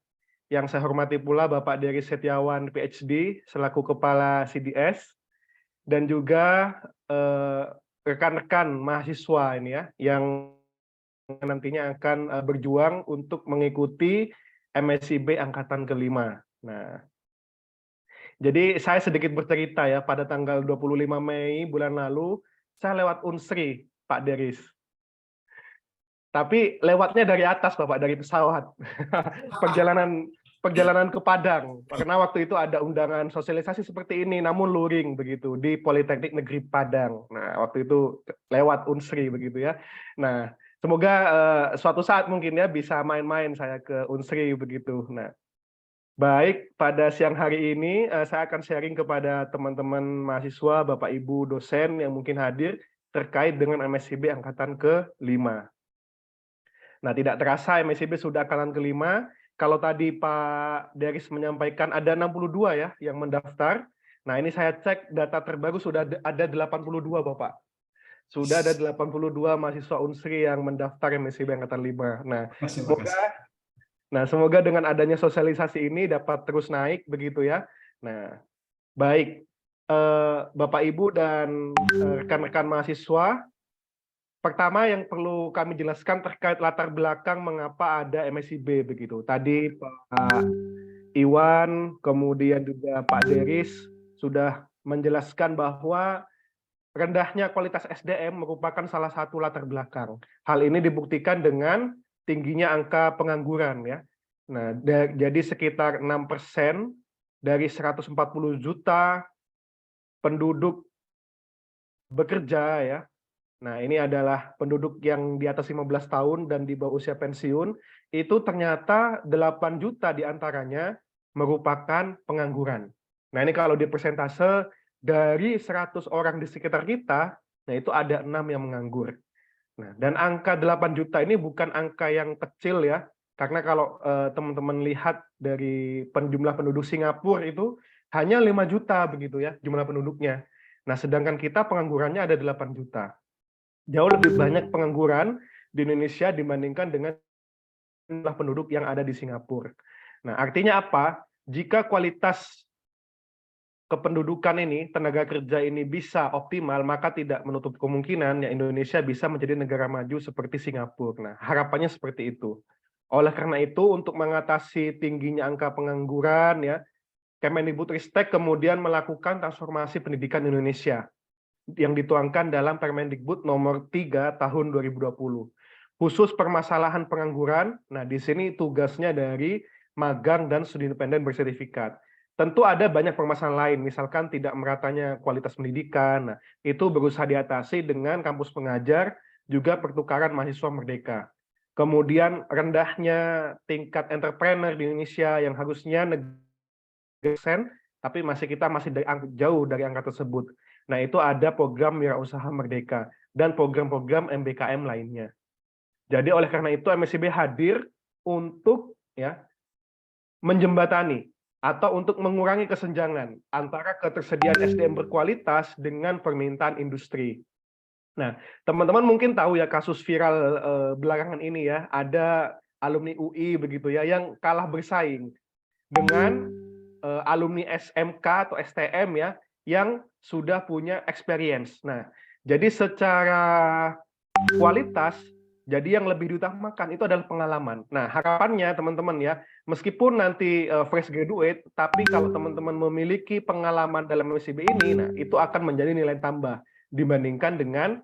Yang saya hormati pula Bapak Dery Setiawan PhD selaku Kepala CDS, dan juga rekan-rekan mahasiswa ini ya yang nantinya akan berjuang untuk mengikuti MSIB angkatan ke-5. Nah, jadi saya sedikit bercerita ya, pada tanggal 25 Mei bulan lalu saya lewat Unsri, Pak Deris. Tapi lewatnya dari atas, Bapak, dari pesawat. Perjalanan ke Padang. Karena waktu itu ada undangan sosialisasi seperti ini, namun luring begitu di Politeknik Negeri Padang. Nah, waktu itu lewat Unsri begitu ya. Nah, semoga suatu saat mungkin ya bisa main-main saya ke Unsri begitu. Nah, baik, pada siang hari ini saya akan sharing kepada teman-teman mahasiswa, Bapak Ibu dosen yang mungkin hadir terkait dengan MSIB angkatan ke-5. Nah, tidak terasa MSIB sudah angkatan ke-5. Kalau tadi Pak Deris menyampaikan ada 62 ya yang mendaftar. Nah, ini saya cek data terbaru sudah ada 82 Bapak. Sudah ada 82 mahasiswa Unsri yang mendaftar MSIB angkatan 5. Nah, semoga dengan adanya sosialisasi ini dapat terus naik begitu ya. Nah, baik Bapak Ibu dan rekan-rekan mahasiswa, pertama yang perlu kami jelaskan terkait latar belakang mengapa ada MSIB begitu. Tadi Pak Iwan, kemudian juga Pak Deris sudah menjelaskan bahwa rendahnya kualitas SDM merupakan salah satu latar belakang. Hal ini dibuktikan dengan tingginya angka pengangguran ya. Nah, jadi sekitar 6% dari 140 juta penduduk bekerja ya. Nah, ini adalah penduduk yang di atas 15 tahun dan di bawah usia pensiun, itu ternyata 8 juta diantaranya merupakan pengangguran. Nah, ini kalau di persentase dari 100 orang di sekitar kita, nah itu ada 6 yang menganggur. Nah, dan angka 8 juta ini bukan angka yang kecil ya, karena kalau teman-teman lihat dari jumlah penduduk Singapura itu hanya 5 juta begitu ya jumlah penduduknya. Nah, sedangkan kita penganggurannya ada 8 juta. Jauh lebih banyak pengangguran di Indonesia dibandingkan dengan jumlah penduduk yang ada di Singapura. Nah, artinya apa? Jika kualitas kependudukan ini, tenaga kerja ini bisa optimal, maka tidak menutup kemungkinan ya Indonesia bisa menjadi negara maju seperti Singapura. Nah, harapannya seperti itu. Oleh karena itu, untuk mengatasi tingginya angka pengangguran, ya Kemendikbudristek kemudian melakukan transformasi pendidikan Indonesia yang dituangkan dalam Permendikbud nomor 3 tahun 2020. Khusus permasalahan pengangguran, nah di sini tugasnya dari magang dan studi independen bersertifikat. Tentu ada banyak permasalahan lain, misalkan tidak meratanya kualitas pendidikan. Nah, itu berusaha diatasi dengan kampus pengajar, juga pertukaran mahasiswa merdeka. Kemudian rendahnya tingkat entrepreneur di Indonesia yang harusnya negara, tapi kita masih jauh dari angka tersebut. Nah, itu ada program Wirausaha Merdeka dan program-program MBKM lainnya. Jadi oleh karena itu MSIB hadir untuk ya menjembatani atau untuk mengurangi kesenjangan antara ketersediaan SDM berkualitas dengan permintaan industri. Nah, teman-teman mungkin tahu ya kasus viral belakangan ini ya, ada alumni UI begitu ya yang kalah bersaing dengan alumni SMK atau STM ya yang sudah punya experience. Nah, jadi secara kualitas jadi yang lebih diutamakan itu adalah pengalaman. Nah, harapannya teman-teman ya, meskipun nanti fresh graduate, tapi kalau teman-teman memiliki pengalaman dalam MSIB ini, nah itu akan menjadi nilai tambah dibandingkan dengan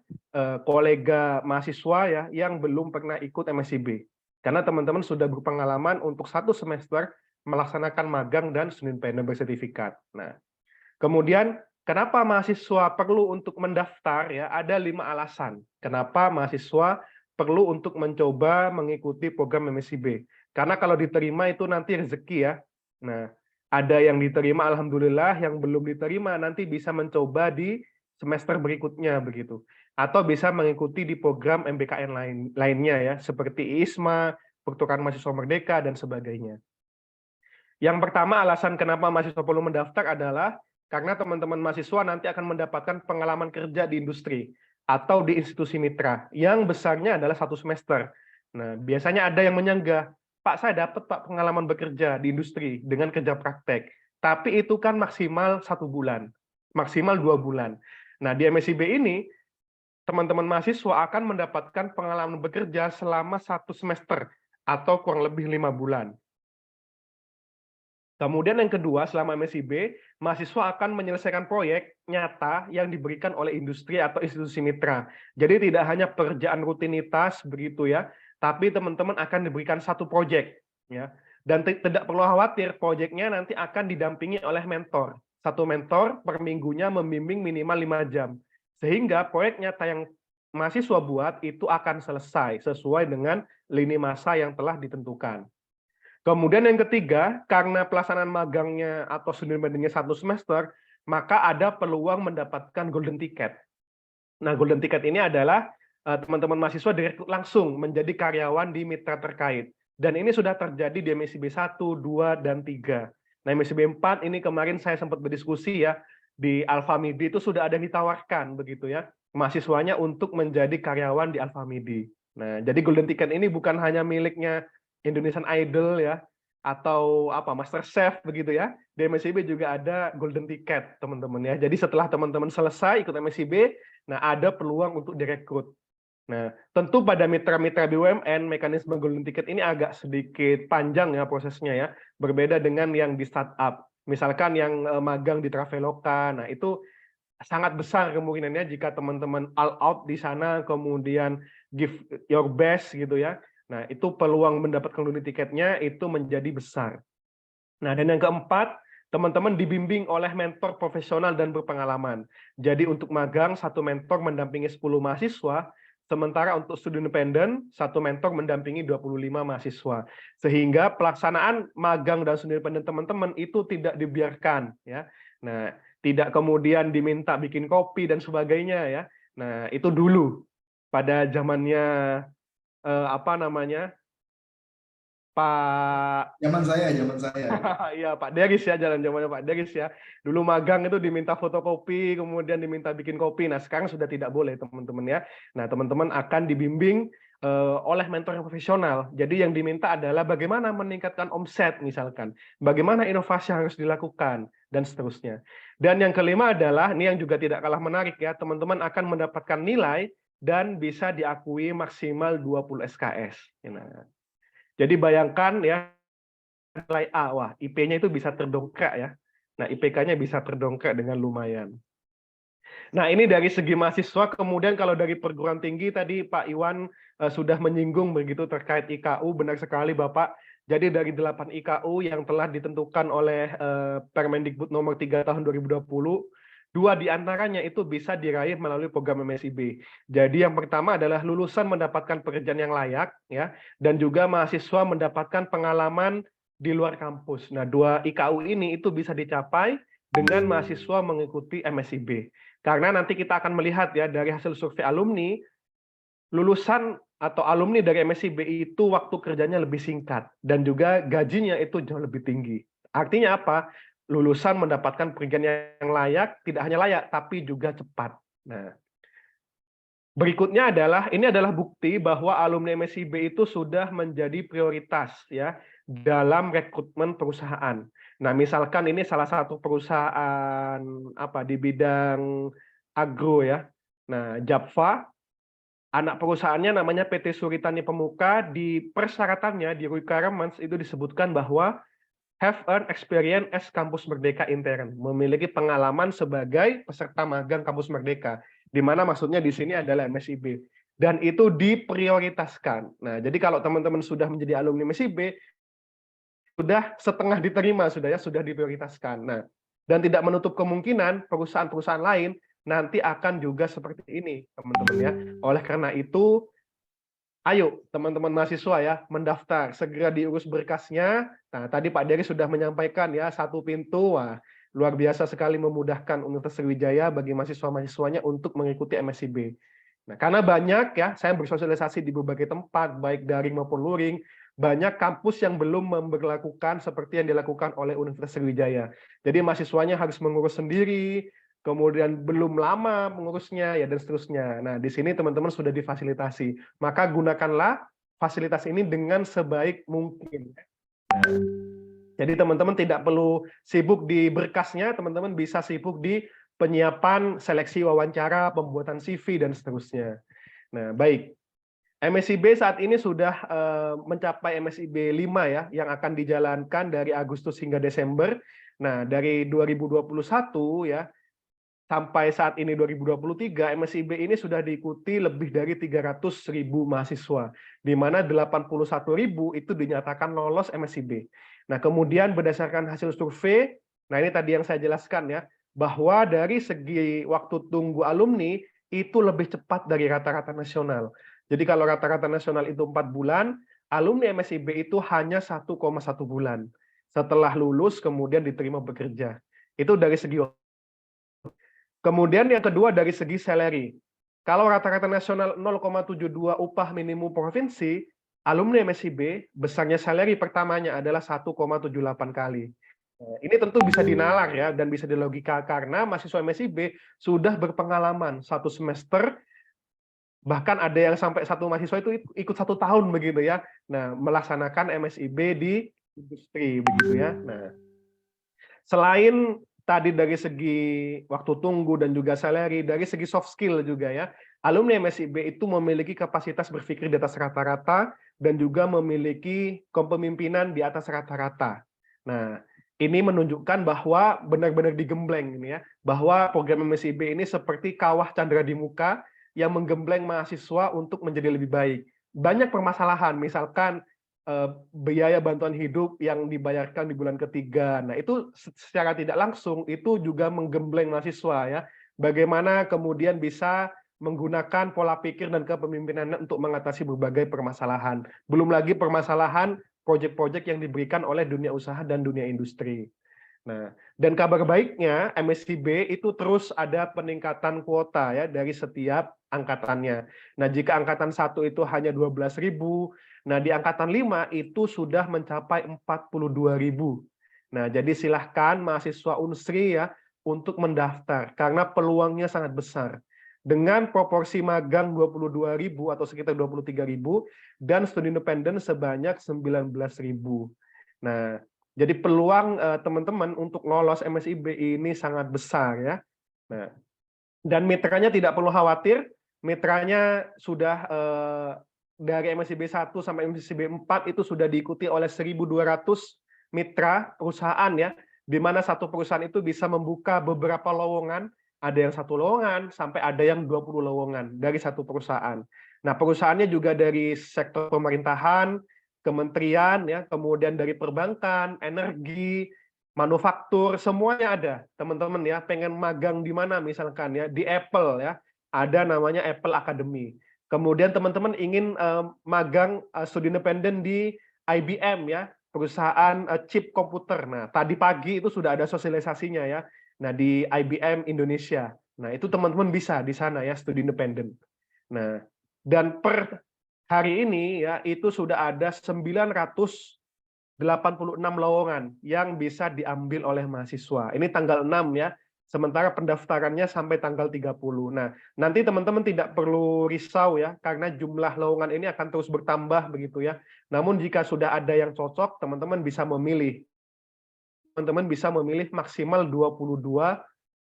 kolega mahasiswa ya yang belum pernah ikut MSIB. Karena teman-teman sudah berpengalaman untuk 1 semester melaksanakan magang dan studi independen bersertifikat. Nah, kemudian kenapa mahasiswa perlu untuk mendaftar ya? Ada 5 alasan. Kenapa mahasiswa perlu untuk mencoba mengikuti program MSIB. Karena kalau diterima itu nanti rezeki ya. Nah, ada yang diterima alhamdulillah, yang belum diterima nanti bisa mencoba di semester berikutnya begitu. Atau bisa mengikuti di program MBKM lainnya ya, seperti ISMA, pertukaran mahasiswa merdeka dan sebagainya. Yang pertama alasan kenapa mahasiswa perlu mendaftar adalah karena teman-teman mahasiswa nanti akan mendapatkan pengalaman kerja di industri atau di institusi mitra yang besarnya adalah 1 semester. Nah, biasanya ada yang menyanggah, Pak saya dapat Pak pengalaman bekerja di industri dengan kerja praktek, tapi itu kan maksimal 1 bulan, maksimal 2 bulan. Nah, di MSIB ini teman-teman mahasiswa akan mendapatkan pengalaman bekerja selama 1 semester atau kurang lebih 5 bulan. Kemudian yang kedua, selama MSIB, mahasiswa akan menyelesaikan proyek nyata yang diberikan oleh industri atau institusi mitra. Jadi tidak hanya pekerjaan rutinitas begitu ya, tapi teman-teman akan diberikan 1 proyek ya. Dan tidak perlu khawatir, proyeknya nanti akan didampingi oleh mentor. 1 mentor per minggunya membimbing minimal 5 jam. Sehingga proyek nyata yang mahasiswa buat itu akan selesai sesuai dengan lini masa yang telah ditentukan. Kemudian yang ketiga, karena pelaksanaan magangnya atau studi independennya 1 semester, maka ada peluang mendapatkan golden ticket. Nah, golden ticket ini adalah teman-teman mahasiswa direkrut langsung menjadi karyawan di mitra terkait. Dan ini sudah terjadi di MSIB 1, 2, dan 3. Nah, MSIB 4 ini kemarin saya sempat berdiskusi ya, di Alfamidi itu sudah ada yang ditawarkan begitu ya, mahasiswanya untuk menjadi karyawan di Alfamidi. Nah, jadi golden ticket ini bukan hanya miliknya Indonesian Idol ya, atau Master Chef begitu ya. Di MSIB juga ada golden ticket teman-teman ya. Jadi setelah teman-teman selesai ikut MSIB, nah ada peluang untuk direkrut. Nah, tentu pada mitra-mitra BUMN mekanisme golden ticket ini agak sedikit panjang ya prosesnya ya, berbeda dengan yang di startup. Misalkan yang magang di Traveloka, nah itu sangat besar kemungkinannya jika teman-teman all out di sana, kemudian give your best gitu ya. Nah, itu peluang mendapatkan golden tiketnya itu menjadi besar. Nah, dan yang keempat, teman-teman dibimbing oleh mentor profesional dan berpengalaman. Jadi untuk magang, 1 mentor mendampingi 10 mahasiswa, sementara untuk studi independen, 1 mentor mendampingi 25 mahasiswa. Sehingga pelaksanaan magang dan studi independen teman-teman itu tidak dibiarkan. Ya. Nah, tidak kemudian diminta bikin kopi dan sebagainya. Ya. Nah, itu dulu. pada zamannya apa namanya, Pak Zaman saya. iya Pak Deris ya, zamannya Pak Deris ya. Dulu magang itu diminta fotokopi, kemudian diminta bikin kopi. Nah sekarang sudah tidak boleh teman-teman ya. Nah teman-teman akan dibimbing oleh mentor yang profesional. Jadi yang diminta adalah bagaimana meningkatkan omset misalkan, bagaimana inovasi harus dilakukan dan seterusnya. Dan yang kelima adalah, ini yang juga tidak kalah menarik ya, teman-teman akan mendapatkan nilai dan bisa diakui maksimal 20 SKS. Nah, jadi bayangkan ya, nilai A, wah IP-nya itu bisa terdongkrak ya. Nah IPK-nya bisa terdongkrak dengan lumayan. Nah ini dari segi mahasiswa, kemudian kalau dari perguruan tinggi tadi Pak Iwan sudah menyinggung begitu terkait IKU, benar sekali Bapak. Jadi dari 8 IKU yang telah ditentukan oleh Permendikbud nomor 3 tahun 2020, 2 diantaranya itu bisa diraih melalui program MSIB. Jadi yang pertama adalah lulusan mendapatkan pekerjaan yang layak, ya, dan juga mahasiswa mendapatkan pengalaman di luar kampus. Nah, 2 IKU ini itu bisa dicapai dengan mahasiswa mengikuti MSIB. Karena nanti kita akan melihat ya dari hasil survei alumni, lulusan atau alumni dari MSIB itu waktu kerjanya lebih singkat dan juga gajinya itu jauh lebih tinggi. Artinya apa? Lulusan mendapatkan pekerjaan yang layak, tidak hanya layak tapi juga cepat. Nah, berikutnya adalah ini adalah bukti bahwa alumni MSIB itu sudah menjadi prioritas ya dalam rekrutmen perusahaan. Nah, misalkan ini salah satu perusahaan apa di bidang agro ya. Nah, Japfa, anak perusahaannya namanya PT Suritani Pemuka, di persyaratannya di requirements itu disebutkan bahwa have earned experience as Kampus Merdeka intern, memiliki pengalaman sebagai peserta magang Kampus Merdeka, di mana maksudnya di sini adalah MSIB, dan itu diprioritaskan. Nah, jadi kalau teman-teman sudah menjadi alumni MSIB, sudah setengah diterima, sudah diprioritaskan. Nah, dan tidak menutup kemungkinan perusahaan-perusahaan lain nanti akan juga seperti ini, teman-teman ya. Oleh karena itu, ayo teman-teman mahasiswa ya, mendaftar, segera diurus berkasnya. Nah, tadi Pak Dery sudah menyampaikan ya, 1 pintu, wah, luar biasa sekali memudahkan Universitas Sriwijaya bagi mahasiswa-mahasiswanya untuk mengikuti MSIB. Nah, karena banyak ya, saya bersosialisasi di berbagai tempat, baik daring maupun luring, banyak kampus yang belum memberlakukan seperti yang dilakukan oleh Universitas Sriwijaya. Jadi mahasiswanya harus mengurus sendiri, kemudian belum lama mengurusnya, ya dan seterusnya. Nah, di sini teman-teman sudah difasilitasi. Maka gunakanlah fasilitas ini dengan sebaik mungkin. Jadi teman-teman tidak perlu sibuk di berkasnya, teman-teman bisa sibuk di penyiapan seleksi wawancara, pembuatan CV, dan seterusnya. Nah, baik. MSIB saat ini sudah mencapai MSIB 5 ya, yang akan dijalankan dari Agustus hingga Desember. Nah, dari 2021 ya, sampai saat ini 2023, MSIB ini sudah diikuti lebih dari 300.000 mahasiswa, di mana 81.000 itu dinyatakan lolos MSIB. Nah, kemudian berdasarkan hasil survei, nah ini tadi yang saya jelaskan ya, bahwa dari segi waktu tunggu alumni itu lebih cepat dari rata-rata nasional. Jadi kalau rata-rata nasional itu 4 bulan, alumni MSIB itu hanya 1,1 bulan. Setelah lulus kemudian diterima bekerja. Itu dari segi. Kemudian yang kedua dari segi salary. Kalau rata-rata nasional 0,72 upah minimum provinsi, alumni MSIB besarnya salary pertamanya adalah 1,78 kali. Ini tentu bisa dinalar ya dan bisa dilogika karena mahasiswa MSIB sudah berpengalaman 1 semester, bahkan ada yang sampai 1 mahasiswa itu ikut 1 tahun begitu ya. Nah, melaksanakan MSIB di industri begitu ya. Nah, selain tadi dari segi waktu tunggu dan juga salary, dari segi soft skill juga ya, alumni MSIB itu memiliki kapasitas berpikir di atas rata-rata dan juga memiliki kepemimpinan di atas rata-rata. Nah, ini menunjukkan bahwa benar-benar digembleng ini ya, bahwa program MSIB ini seperti kawah candra di muka yang menggembleng mahasiswa untuk menjadi lebih baik. Banyak permasalahan, misalkan biaya bantuan hidup yang dibayarkan di bulan ketiga. Nah, itu secara tidak langsung itu juga menggembleng mahasiswa ya. Bagaimana kemudian bisa menggunakan pola pikir dan kepemimpinan untuk mengatasi berbagai permasalahan. Belum lagi permasalahan proyek-proyek yang diberikan oleh dunia usaha dan dunia industri. Nah, dan kabar baiknya MSIB itu terus ada peningkatan kuota ya dari setiap angkatannya. Nah, jika angkatan 1 itu hanya 12.000, nah di angkatan 5 itu sudah mencapai 42.000. Nah, jadi silahkan mahasiswa Unsri ya untuk mendaftar karena peluangnya sangat besar. Dengan proporsi magang 22.000 atau sekitar 23.000 dan studi independen sebanyak 19.000. Nah, jadi peluang teman-teman untuk lolos MSIB ini sangat besar ya. Nah, dan mitranya tidak perlu khawatir, mitranya sudah dari MSIB 1 sampai MSIB 4 itu sudah diikuti oleh 1.200 mitra perusahaan ya, di mana satu perusahaan itu bisa membuka beberapa lowongan, ada yang 1 lowongan sampai ada yang 20 lowongan dari satu perusahaan. Nah, perusahaannya juga dari sektor pemerintahan, kementerian ya, kemudian dari perbankan, energi, manufaktur, semuanya ada, teman-teman ya. Pengen magang di mana misalkan ya, di Apple ya, ada namanya Apple Academy. Kemudian teman-teman ingin magang studi independen di IBM ya, perusahaan chip komputer. Nah, tadi pagi itu sudah ada sosialisasinya ya. Nah, di IBM Indonesia. Nah, itu teman-teman bisa di sana ya, studi independen. Nah, dan per hari ini ya, itu sudah ada 986 lowongan yang bisa diambil oleh mahasiswa. Ini tanggal 6 ya. Sementara pendaftarannya sampai tanggal 30. Nah, nanti teman-teman tidak perlu risau ya, karena jumlah lowongan ini akan terus bertambah begitu ya. Namun jika sudah ada yang cocok, teman-teman bisa memilih. Teman-teman bisa memilih maksimal 22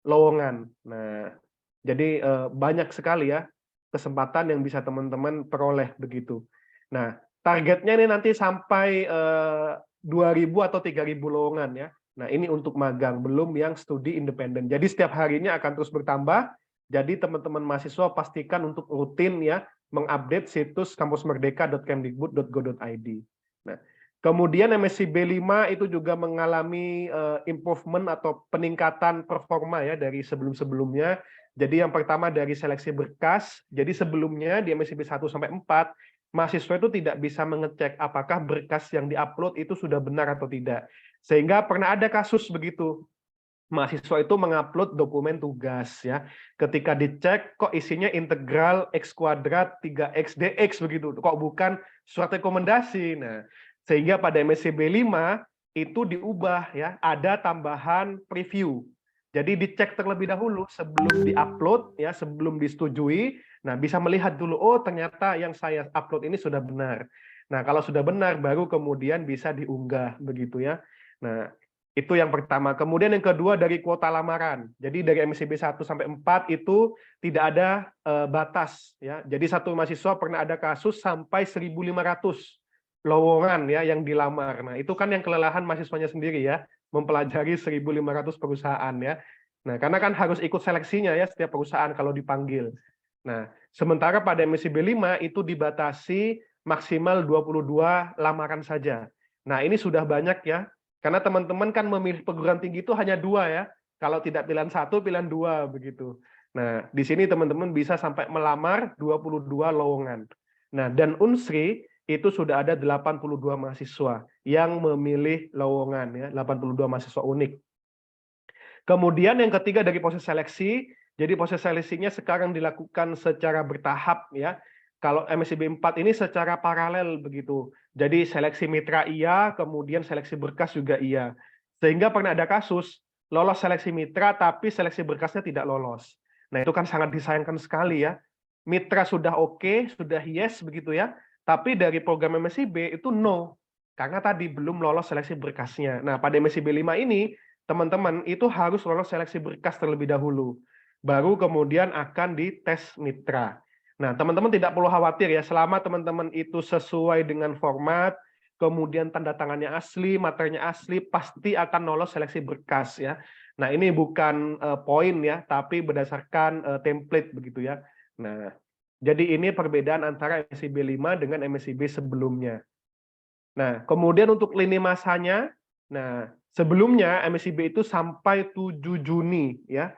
lowongan. Nah, jadi banyak sekali ya kesempatan yang bisa teman-teman peroleh begitu. Nah, targetnya ini nanti sampai 2.000 atau 3.000 lowongan ya. Nah, ini untuk magang, belum yang studi independen. Jadi setiap harinya akan terus bertambah. Jadi teman-teman mahasiswa pastikan untuk rutin ya mengupdate situs kampusmerdeka.kemdikbud.go.id. Nah, kemudian MSIB 5 itu juga mengalami improvement atau peningkatan performa ya dari sebelum-sebelumnya. Jadi yang pertama dari seleksi berkas. Jadi sebelumnya di MSIB 1 sampai 4 mahasiswa itu tidak bisa mengecek apakah berkas yang diupload itu sudah benar atau tidak. Sehingga pernah ada kasus begitu. Mahasiswa itu mengupload dokumen tugas ya. Ketika dicek kok isinya integral x kuadrat 3x dx begitu. Kok bukan surat rekomendasi. Nah, sehingga pada MSIB 5 itu diubah ya, ada tambahan preview. Jadi dicek terlebih dahulu sebelum diupload ya, sebelum disetujui. Nah, bisa melihat dulu, oh ternyata yang saya upload ini sudah benar. Nah, kalau sudah benar baru kemudian bisa diunggah begitu ya. Nah, itu yang pertama. Kemudian yang kedua dari kuota lamaran. Jadi dari MSIB 1 sampai 4 itu tidak ada batas ya. Jadi satu mahasiswa pernah ada kasus sampai 1.500 lowongan ya yang dilamar. Nah, itu kan yang kelelahan mahasiswanya sendiri ya, mempelajari 1.500 perusahaan ya. Nah, karena kan harus ikut seleksinya ya setiap perusahaan kalau dipanggil. Nah, sementara pada MSIB 5 itu dibatasi maksimal 22 lamaran saja. Nah, ini sudah banyak ya. Karena teman-teman kan memilih perguruan tinggi itu hanya 2 ya. Kalau tidak pilihan 1, pilihan 2 begitu. Nah, di sini teman-teman bisa sampai melamar 22 lowongan. Nah, dan Unsri itu sudah ada 82 mahasiswa yang memilih lowongan ya, 82 mahasiswa unik. Kemudian yang ketiga dari proses seleksi, jadi proses seleksinya sekarang dilakukan secara bertahap ya. Kalau MSIB 4 ini secara paralel begitu. Jadi seleksi mitra iya, kemudian seleksi berkas juga iya. Sehingga pernah ada kasus lolos seleksi mitra tapi seleksi berkasnya tidak lolos. Nah, itu kan sangat disayangkan sekali ya. Mitra sudah oke, sudah yes begitu ya. Tapi dari program MSIB itu no. Karena tadi belum lolos seleksi berkasnya. Nah, pada MSIB 5 ini teman-teman itu harus lolos seleksi berkas terlebih dahulu. Baru kemudian akan dites mitra. Nah, teman-teman tidak perlu khawatir ya, selama teman-teman itu sesuai dengan format, kemudian tanda tangannya asli, materinya asli, pasti akan lolos seleksi berkas ya. Nah, ini bukan poin ya, tapi berdasarkan template begitu ya. Nah, jadi ini perbedaan antara MSIB 5 dengan MSIB sebelumnya. Nah, kemudian untuk lini masanya, nah sebelumnya MSIB itu sampai 7 Juni ya.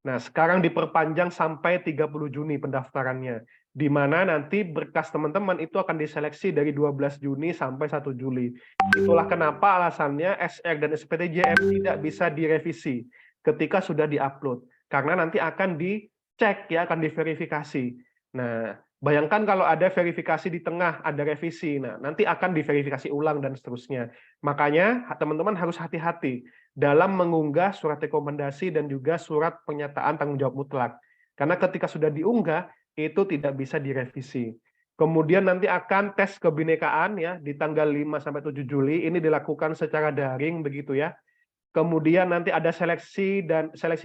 Nah, sekarang diperpanjang sampai 30 Juni pendaftarannya, di mana nanti berkas teman-teman itu akan diseleksi dari 12 Juni sampai 1 Juli. Itulah kenapa alasannya SR dan SPTJM tidak bisa direvisi ketika sudah diupload, karena nanti akan dicek dicek ya, akan diverifikasi. Nah, bayangkan kalau ada verifikasi di tengah, ada revisi. Nah, nanti akan diverifikasi ulang dan seterusnya. Makanya teman-teman harus hati-hati dalam mengunggah surat rekomendasi dan juga surat pernyataan tanggung jawab mutlak. Karena ketika sudah diunggah, itu tidak bisa direvisi. Kemudian nanti akan tes kebinekaan ya di tanggal 5 sampai 7 Juli, ini dilakukan secara daring begitu ya. Kemudian nanti ada seleksi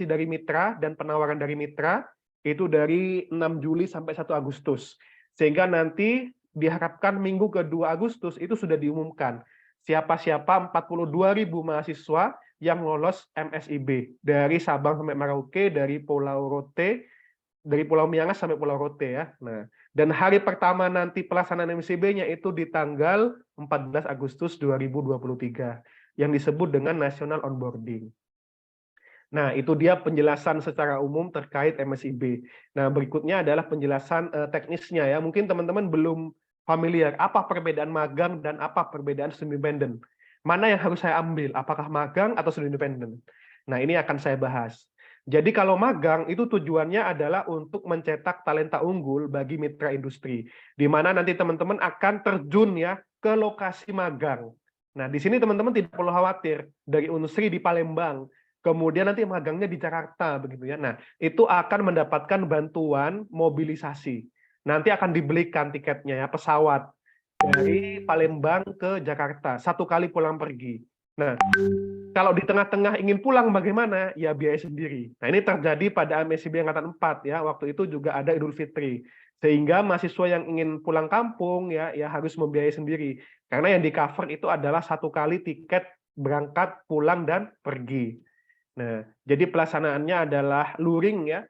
dari mitra dan penawaran dari mitra itu dari 6 Juli sampai 1 Agustus. Sehingga nanti diharapkan minggu ke-2 Agustus itu sudah diumumkan siapa-siapa 42.000 mahasiswa yang lolos MSIB dari Sabang sampai Merauke, dari Pulau Rote, dari Pulau Miangas sampai Pulau Rote ya. Nah, dan hari pertama nanti pelaksanaan MSIB-nya itu di tanggal 14 Agustus 2023 yang disebut dengan National Onboarding. Nah, itu dia penjelasan secara umum terkait MSIB. Nah, berikutnya adalah penjelasan teknisnya ya. Mungkin teman-teman belum familiar apa perbedaan magang dan apa perbedaan studi independen. Mana yang harus saya ambil? Apakah magang atau studi independen? Nah, ini akan saya bahas. Jadi kalau magang itu tujuannya adalah untuk mencetak talenta unggul bagi mitra industri, di mana nanti teman-teman akan terjun ya ke lokasi magang. Nah, di sini teman-teman tidak perlu khawatir dari Unsri di Palembang, kemudian nanti magangnya di Jakarta begitu ya. Nah, itu akan mendapatkan bantuan mobilisasi. Nanti akan dibelikan tiketnya ya, pesawat dari Palembang ke Jakarta, 1 kali pulang pergi. Nah, kalau di tengah-tengah ingin pulang bagaimana? Ya biaya sendiri. Nah, ini terjadi pada MSIB Angkatan 4 ya. Waktu itu juga ada Idul Fitri. Sehingga mahasiswa yang ingin pulang kampung ya harus membiayai sendiri. Karena yang di-cover itu adalah 1 kali tiket berangkat, pulang dan pergi. Nah, jadi pelaksanaannya adalah luring ya.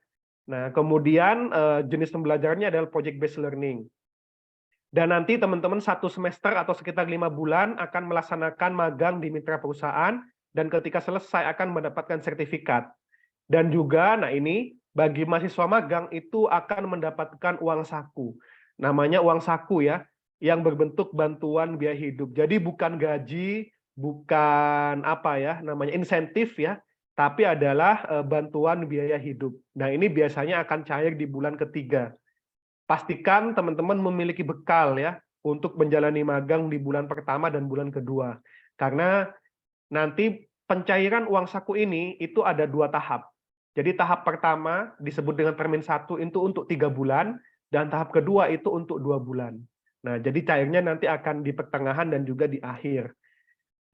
Nah, kemudian jenis pembelajarannya adalah project based learning. Dan nanti teman-teman 1 semester atau sekitar 5 bulan akan melaksanakan magang di mitra perusahaan dan ketika selesai akan mendapatkan sertifikat. Dan juga, nah ini bagi mahasiswa magang itu akan mendapatkan uang saku. Namanya uang saku ya, yang berbentuk bantuan biaya hidup. Jadi bukan gaji, bukan apa ya, namanya insentif ya, tapi adalah bantuan biaya hidup. Nah ini biasanya akan cair di bulan ketiga. Pastikan teman-teman memiliki bekal ya untuk menjalani magang di bulan pertama dan bulan kedua. Karena nanti pencairan uang saku ini itu ada 2 tahap. Jadi tahap pertama disebut dengan Permin 1 itu untuk 3 bulan dan tahap kedua itu untuk 2 bulan. Nah, jadi cairnya nanti akan di pertengahan dan juga di akhir.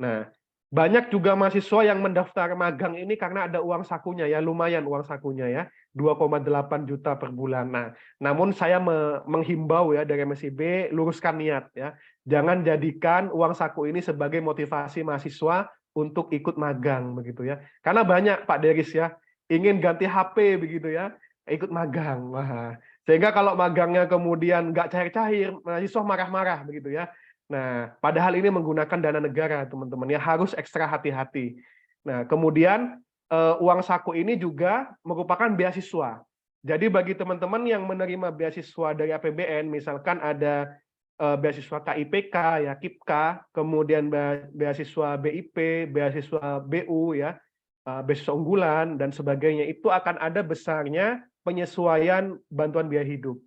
Nah, banyak juga mahasiswa yang mendaftar magang ini karena ada uang sakunya ya, lumayan uang sakunya ya, 2,8 juta per bulan. Nah, namun saya menghimbau ya dari MSIB, luruskan niat ya. Jangan jadikan uang saku ini sebagai motivasi mahasiswa untuk ikut magang begitu ya. Karena banyak Pak Deris ya, ingin ganti HP begitu ya, ikut magang. Wah, sehingga kalau magangnya kemudian nggak cair-cair, mahasiswa marah-marah begitu ya. Nah, padahal ini menggunakan dana negara, teman-teman, ya harus ekstra hati-hati. Nah, kemudian uang saku ini juga merupakan beasiswa. Jadi bagi teman-teman yang menerima beasiswa dari APBN, misalkan ada beasiswa KIPK, ya KIPK, kemudian beasiswa BIP, beasiswa BU, ya beasiswa unggulan dan sebagainya, itu akan ada besarnya penyesuaian bantuan biaya hidup.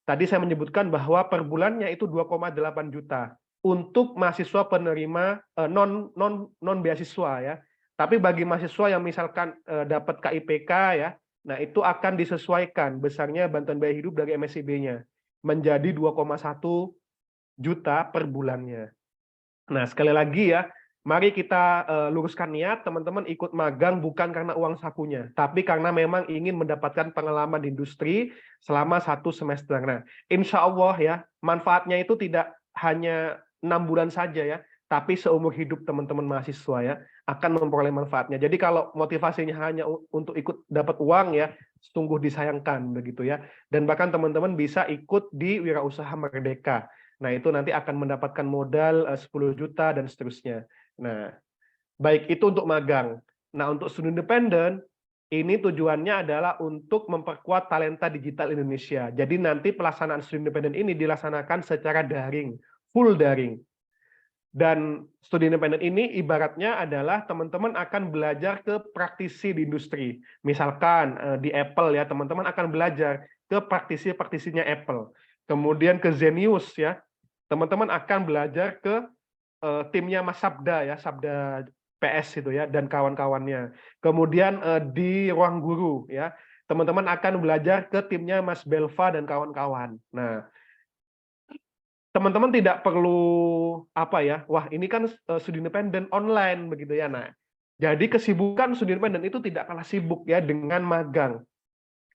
Tadi saya menyebutkan bahwa per bulannya itu 2,8 juta untuk mahasiswa penerima non beasiswa ya. Tapi bagi mahasiswa yang misalkan dapat KIPK ya, nah itu akan disesuaikan besarnya bantuan biaya hidup dari MSIB-nya menjadi 2,1 juta per bulannya. Nah, sekali lagi ya, mari kita luruskan niat, teman-teman ikut magang bukan karena uang sakunya, tapi karena memang ingin mendapatkan pengalaman di industri selama 1 semester. Nah, insya Allah ya, manfaatnya itu tidak hanya 6 bulan saja ya, tapi seumur hidup teman-teman mahasiswa ya, akan memperoleh manfaatnya. Jadi kalau motivasinya hanya untuk ikut dapat uang ya, sungguh disayangkan begitu ya. Dan bahkan teman-teman bisa ikut di Wirausaha Merdeka. Nah, itu nanti akan mendapatkan modal 10 juta dan seterusnya. Nah, baik itu untuk magang. Nah, untuk studi independen, ini tujuannya adalah untuk memperkuat talenta digital Indonesia. Jadi nanti pelaksanaan studi independen ini dilaksanakan secara daring, full daring. Dan studi independen ini ibaratnya adalah teman-teman akan belajar ke praktisi di industri. Misalkan di Apple ya, teman-teman akan belajar ke praktisi-praktisinya Apple. Kemudian ke Zenius ya, teman-teman akan belajar ke timnya Mas Sabda ya, Sabda PS itu ya, dan kawan-kawannya. Kemudian di Ruang Guru ya, teman-teman akan belajar ke timnya Mas Belva dan kawan-kawan. Nah, teman-teman tidak perlu apa ya, wah ini kan studi independen online begitu ya. Nah, jadi kesibukan studi independen itu tidak kalah sibuk ya dengan magang.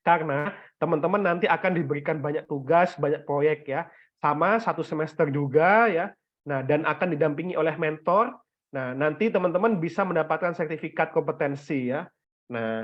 Karena teman-teman nanti akan diberikan banyak tugas, banyak proyek ya, sama 1 semester juga ya. Nah, dan akan didampingi oleh mentor. Nah, nanti teman-teman bisa mendapatkan sertifikat kompetensi ya. Nah,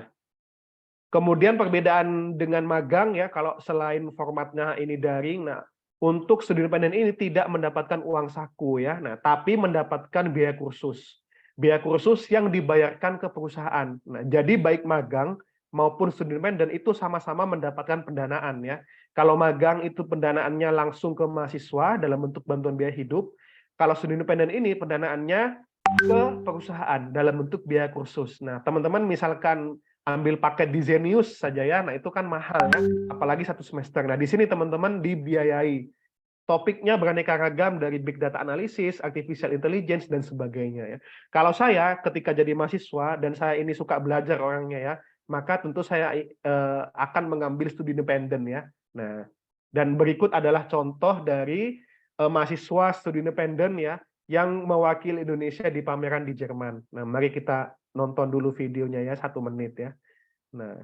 kemudian perbedaan dengan magang ya, kalau selain formatnya ini daring, nah untuk studi independen ini tidak mendapatkan uang saku ya, nah tapi mendapatkan biaya kursus. Biaya kursus yang dibayarkan ke perusahaan. Nah, jadi baik magang maupun studi independen itu sama-sama mendapatkan pendanaan ya. Kalau magang itu pendanaannya langsung ke mahasiswa dalam bentuk bantuan biaya hidup. Kalau studi independen ini pendanaannya ke perusahaan dalam bentuk biaya kursus. Nah, teman-teman misalkan ambil paket di Zenius saja ya, nah itu kan mahal ya, apalagi 1 semester. Nah, di sini teman-teman dibiayai. Topiknya beraneka ragam dari big data analysis, artificial intelligence, dan sebagainya ya. Kalau saya ketika jadi mahasiswa dan saya ini suka belajar orangnya ya, maka tentu saya akan mengambil studi independen ya. Nah, dan berikut adalah contoh dari mahasiswa studi independen ya yang mewakili Indonesia di pameran di Jerman. Nah, mari kita nonton dulu videonya ya, 1 menit ya. Nah,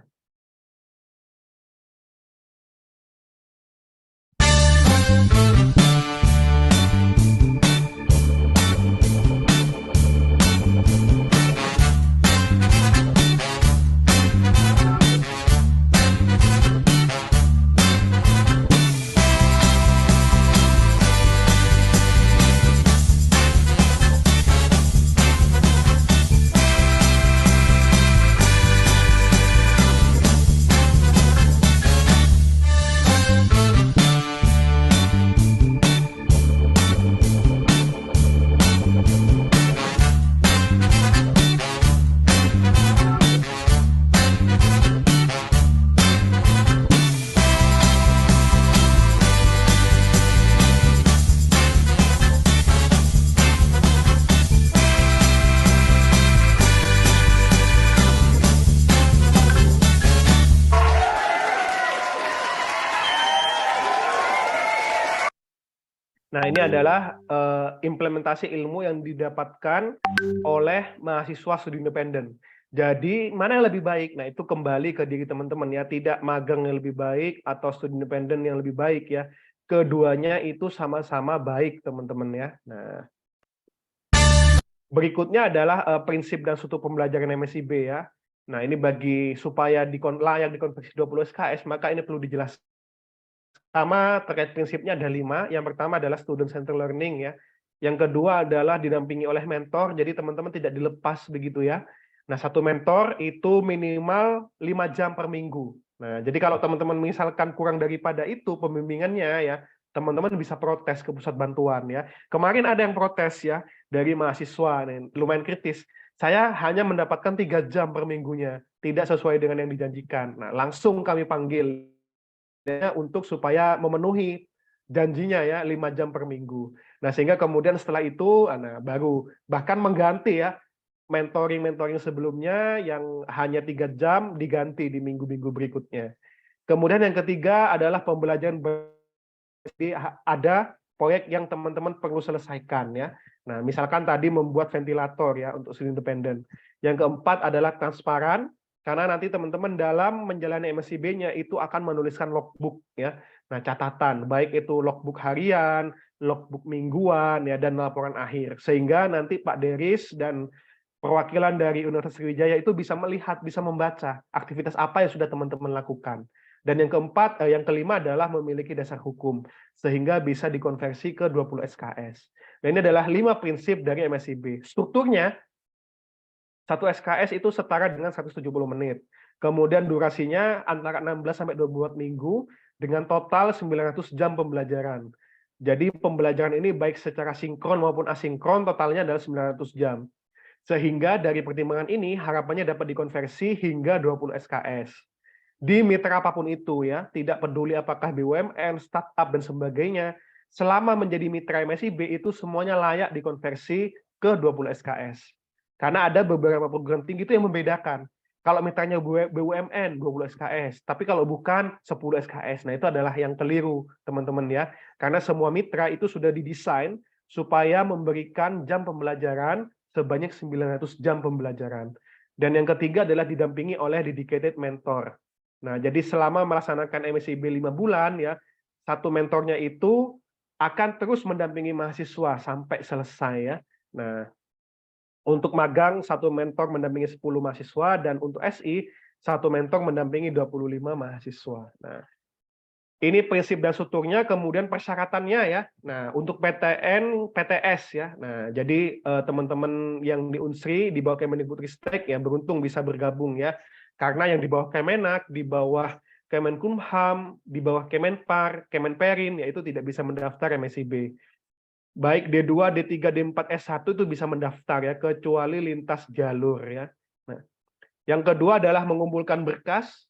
Nah, ini adalah implementasi ilmu yang didapatkan oleh mahasiswa studi independen. Jadi, mana yang lebih baik? Nah, itu kembali ke diri teman-teman ya, tidak magang yang lebih baik atau studi independen yang lebih baik ya. Keduanya itu sama-sama baik, teman-teman ya. Nah, berikutnya adalah prinsip dan struktur pembelajaran MSIB ya. Nah, ini supaya layak dikonversi 20 SKS, maka ini perlu dijelaskan. Pertama, terkait prinsipnya ada 5. Yang pertama adalah student centered learning ya. Yang kedua adalah didampingi oleh mentor, jadi teman-teman tidak dilepas begitu ya. Nah, 1 mentor itu minimal 5 jam per minggu. Nah, jadi kalau teman-teman misalkan kurang daripada itu pembimbingannya ya, teman-teman bisa protes ke pusat bantuan ya. Kemarin ada yang protes ya dari mahasiswa, nih, lumayan kritis. Saya hanya mendapatkan 3 jam per minggunya, tidak sesuai dengan yang dijanjikan. Nah, langsung kami panggil untuk supaya memenuhi janjinya ya 5 jam per minggu. Nah, sehingga kemudian setelah itu baru bahkan mengganti ya mentoring sebelumnya yang hanya 3 jam diganti di minggu-minggu berikutnya. Kemudian yang ketiga adalah pembelajaran ada proyek yang teman-teman perlu selesaikan ya. Nah, misalkan tadi membuat ventilator ya untuk studi independen. Yang keempat adalah transparan. Karena nanti teman-teman dalam menjalani MSIB-nya itu akan menuliskan logbook ya. Nah, catatan baik itu logbook harian, logbook mingguan ya dan laporan akhir. Sehingga nanti Pak Deris dan perwakilan dari Universitas Sriwijaya itu bisa melihat, bisa membaca aktivitas apa yang sudah teman-teman lakukan. Dan yang kelima adalah memiliki dasar hukum sehingga bisa dikonversi ke 20 SKS. Nah, ini adalah 5 prinsip dari MSIB. Strukturnya 1 SKS itu setara dengan 170 menit. Kemudian durasinya antara 16 sampai 24 minggu dengan total 900 jam pembelajaran. Jadi pembelajaran ini baik secara sinkron maupun asinkron totalnya adalah 900 jam. Sehingga dari pertimbangan ini harapannya dapat dikonversi hingga 20 SKS. Di mitra apapun itu ya, tidak peduli apakah BUMN, startup dan sebagainya, selama menjadi mitra MSIB itu semuanya layak dikonversi ke 20 SKS. Karena ada beberapa perguruan tinggi itu yang membedakan. Kalau mitranya BUMN 20 SKS, tapi kalau bukan 10 SKS. Nah, itu adalah yang keliru, teman-teman ya. Karena semua mitra itu sudah didesain supaya memberikan jam pembelajaran sebanyak 900 jam pembelajaran. Dan yang ketiga adalah didampingi oleh dedicated mentor. Nah, jadi selama melaksanakan MSIB 5 bulan ya, satu mentornya itu akan terus mendampingi mahasiswa sampai selesai ya. Nah, untuk magang satu mentor mendampingi 10 mahasiswa dan untuk SI satu mentor mendampingi 25 mahasiswa. Nah, ini prinsip dan strukturnya, kemudian persyaratannya ya. Nah, untuk PTN, PTS ya. Nah, jadi teman-teman yang di Unsri di bawah Kemendikbudristek ya beruntung bisa bergabung ya. Karena yang di bawah Kemenak, di bawah Kemenkumham, di bawah Kemenpar, Kemenperin ya itu tidak bisa mendaftar MSIB. Baik D2, D3, D4, S1 itu bisa mendaftar ya, kecuali lintas jalur ya. Nah, yang kedua adalah mengumpulkan berkas.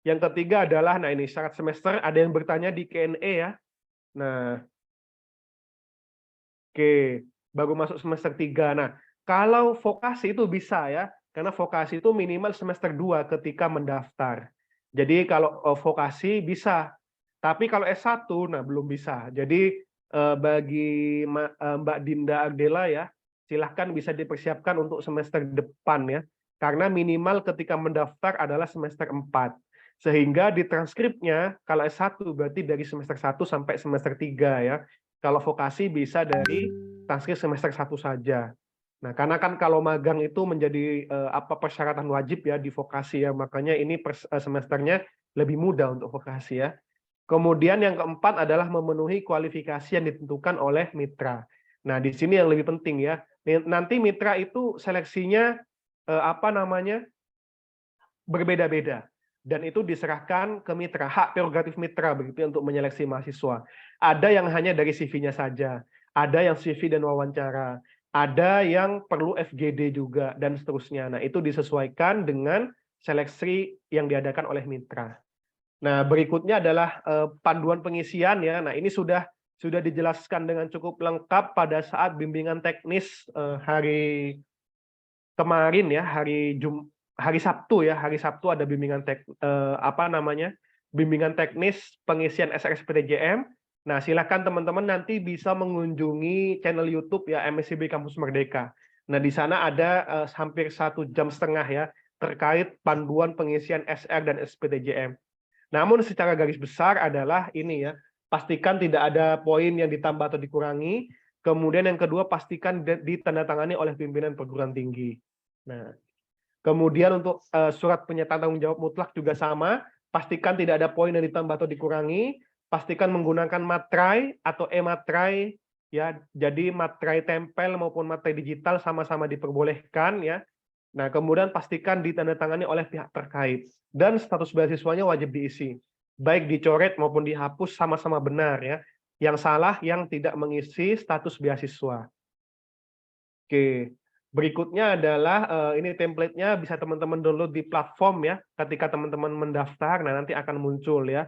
Yang ketiga adalah, nah ini syarat semester, ada yang bertanya di Q&A ya. Nah, oke, baru masuk semester 3. Nah, kalau vokasi itu bisa ya, karena vokasi itu minimal semester 2 ketika mendaftar. Jadi kalau vokasi bisa, tapi kalau S1, nah belum bisa. Jadi bagi Mbak Dinda Agdela ya, silahkan bisa dipersiapkan untuk semester depan ya, karena minimal ketika mendaftar adalah semester 4. Sehingga di transkripnya, kalau S1 berarti dari semester 1 sampai semester 3 ya. Kalau vokasi bisa dari transkrip semester 1 saja. Nah, karena kan kalau magang itu menjadi persyaratan wajib ya di vokasi ya, makanya ini semesternya lebih mudah untuk vokasi ya. Kemudian yang keempat adalah memenuhi kualifikasi yang ditentukan oleh mitra. Nah, di sini yang lebih penting ya. Nanti mitra itu seleksinya berbeda-beda. Dan itu diserahkan ke mitra, hak prerogatif mitra begitu untuk menyeleksi mahasiswa. Ada yang hanya dari CV-nya saja, ada yang CV dan wawancara, ada yang perlu FGD juga dan seterusnya. Nah, itu disesuaikan dengan seleksi yang diadakan oleh mitra. Nah, berikutnya adalah panduan pengisian ya. Nah, ini sudah dijelaskan dengan cukup lengkap pada saat bimbingan teknis hari kemarin ya, hari Sabtu ya. Hari Sabtu ada bimbingan bimbingan teknis pengisian SRSPTJM. Nah, silakan teman-teman nanti bisa mengunjungi channel YouTube ya MSIB Kampus Merdeka. Nah, di sana ada hampir 1,5 jam ya terkait panduan pengisian SR dan SPTJM. Namun secara garis besar adalah ini ya, pastikan tidak ada poin yang ditambah atau dikurangi. Kemudian yang kedua, pastikan ditandatangani oleh pimpinan perguruan tinggi. Nah, kemudian untuk surat pernyataan tanggung jawab mutlak juga sama, pastikan tidak ada poin yang ditambah atau dikurangi. Pastikan menggunakan materai atau e-materai ya. Jadi materai tempel maupun materai digital sama-sama diperbolehkan ya. Nah, kemudian pastikan ditandatangani oleh pihak terkait dan status beasiswanya wajib diisi. Baik dicoret maupun dihapus sama-sama benar ya. Yang salah yang tidak mengisi status beasiswa. Oke. Berikutnya adalah ini template-nya bisa teman-teman download di platform ya. Ketika teman-teman mendaftar, nah nanti akan muncul ya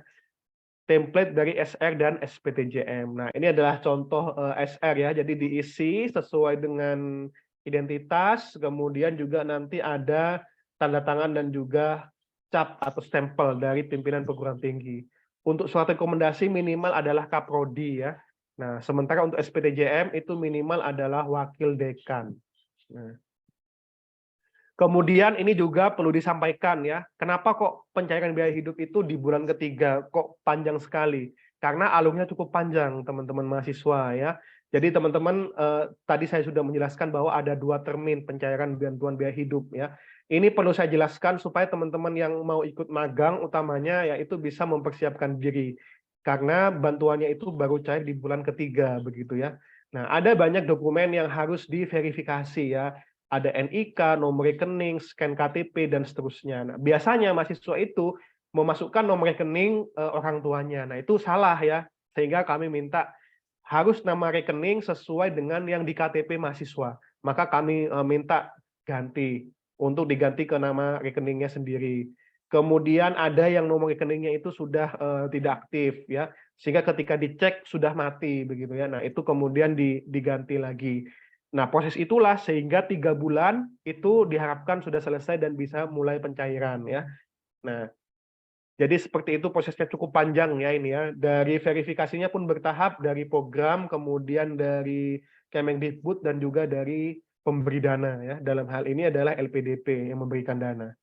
template dari SR dan SPTJM. Nah, ini adalah contoh SR ya. Jadi diisi sesuai dengan identitas, kemudian juga nanti ada tanda tangan dan juga cap atau stempel dari pimpinan perguruan tinggi. Untuk surat rekomendasi minimal adalah kaprodi ya. Nah, sementara untuk SPTJM itu minimal adalah wakil dekan. Nah, kemudian ini juga perlu disampaikan ya, kenapa kok pencairan biaya hidup itu di bulan ketiga kok panjang sekali? Karena alurnya cukup panjang teman-teman mahasiswa ya. Jadi teman-teman tadi saya sudah menjelaskan bahwa ada 2 termin pencairan bantuan biaya hidup ya. Ini perlu saya jelaskan supaya teman-teman yang mau ikut magang utamanya ya itu bisa mempersiapkan diri. Karena bantuannya itu baru cair di bulan ketiga begitu ya. Nah, ada banyak dokumen yang harus diverifikasi ya. Ada NIK, nomor rekening, scan KTP, dan seterusnya. Nah, biasanya mahasiswa itu memasukkan nomor rekening orang tuanya. Nah, itu salah ya. Sehingga kami minta harus nama rekening sesuai dengan yang di KTP mahasiswa. Maka kami minta ganti untuk diganti ke nama rekeningnya sendiri. Kemudian ada yang nomor rekeningnya itu sudah tidak aktif ya, sehingga ketika dicek sudah mati begitu ya. Nah, itu kemudian diganti lagi. Nah, proses itulah sehingga 3 bulan itu diharapkan sudah selesai dan bisa mulai pencairan ya. Nah, jadi seperti itu, prosesnya cukup panjang ya ini ya. Dari verifikasinya pun bertahap, dari program, kemudian dari Kemendikbud dan juga dari pemberi dana ya. Dalam hal ini adalah LPDP yang memberikan dana.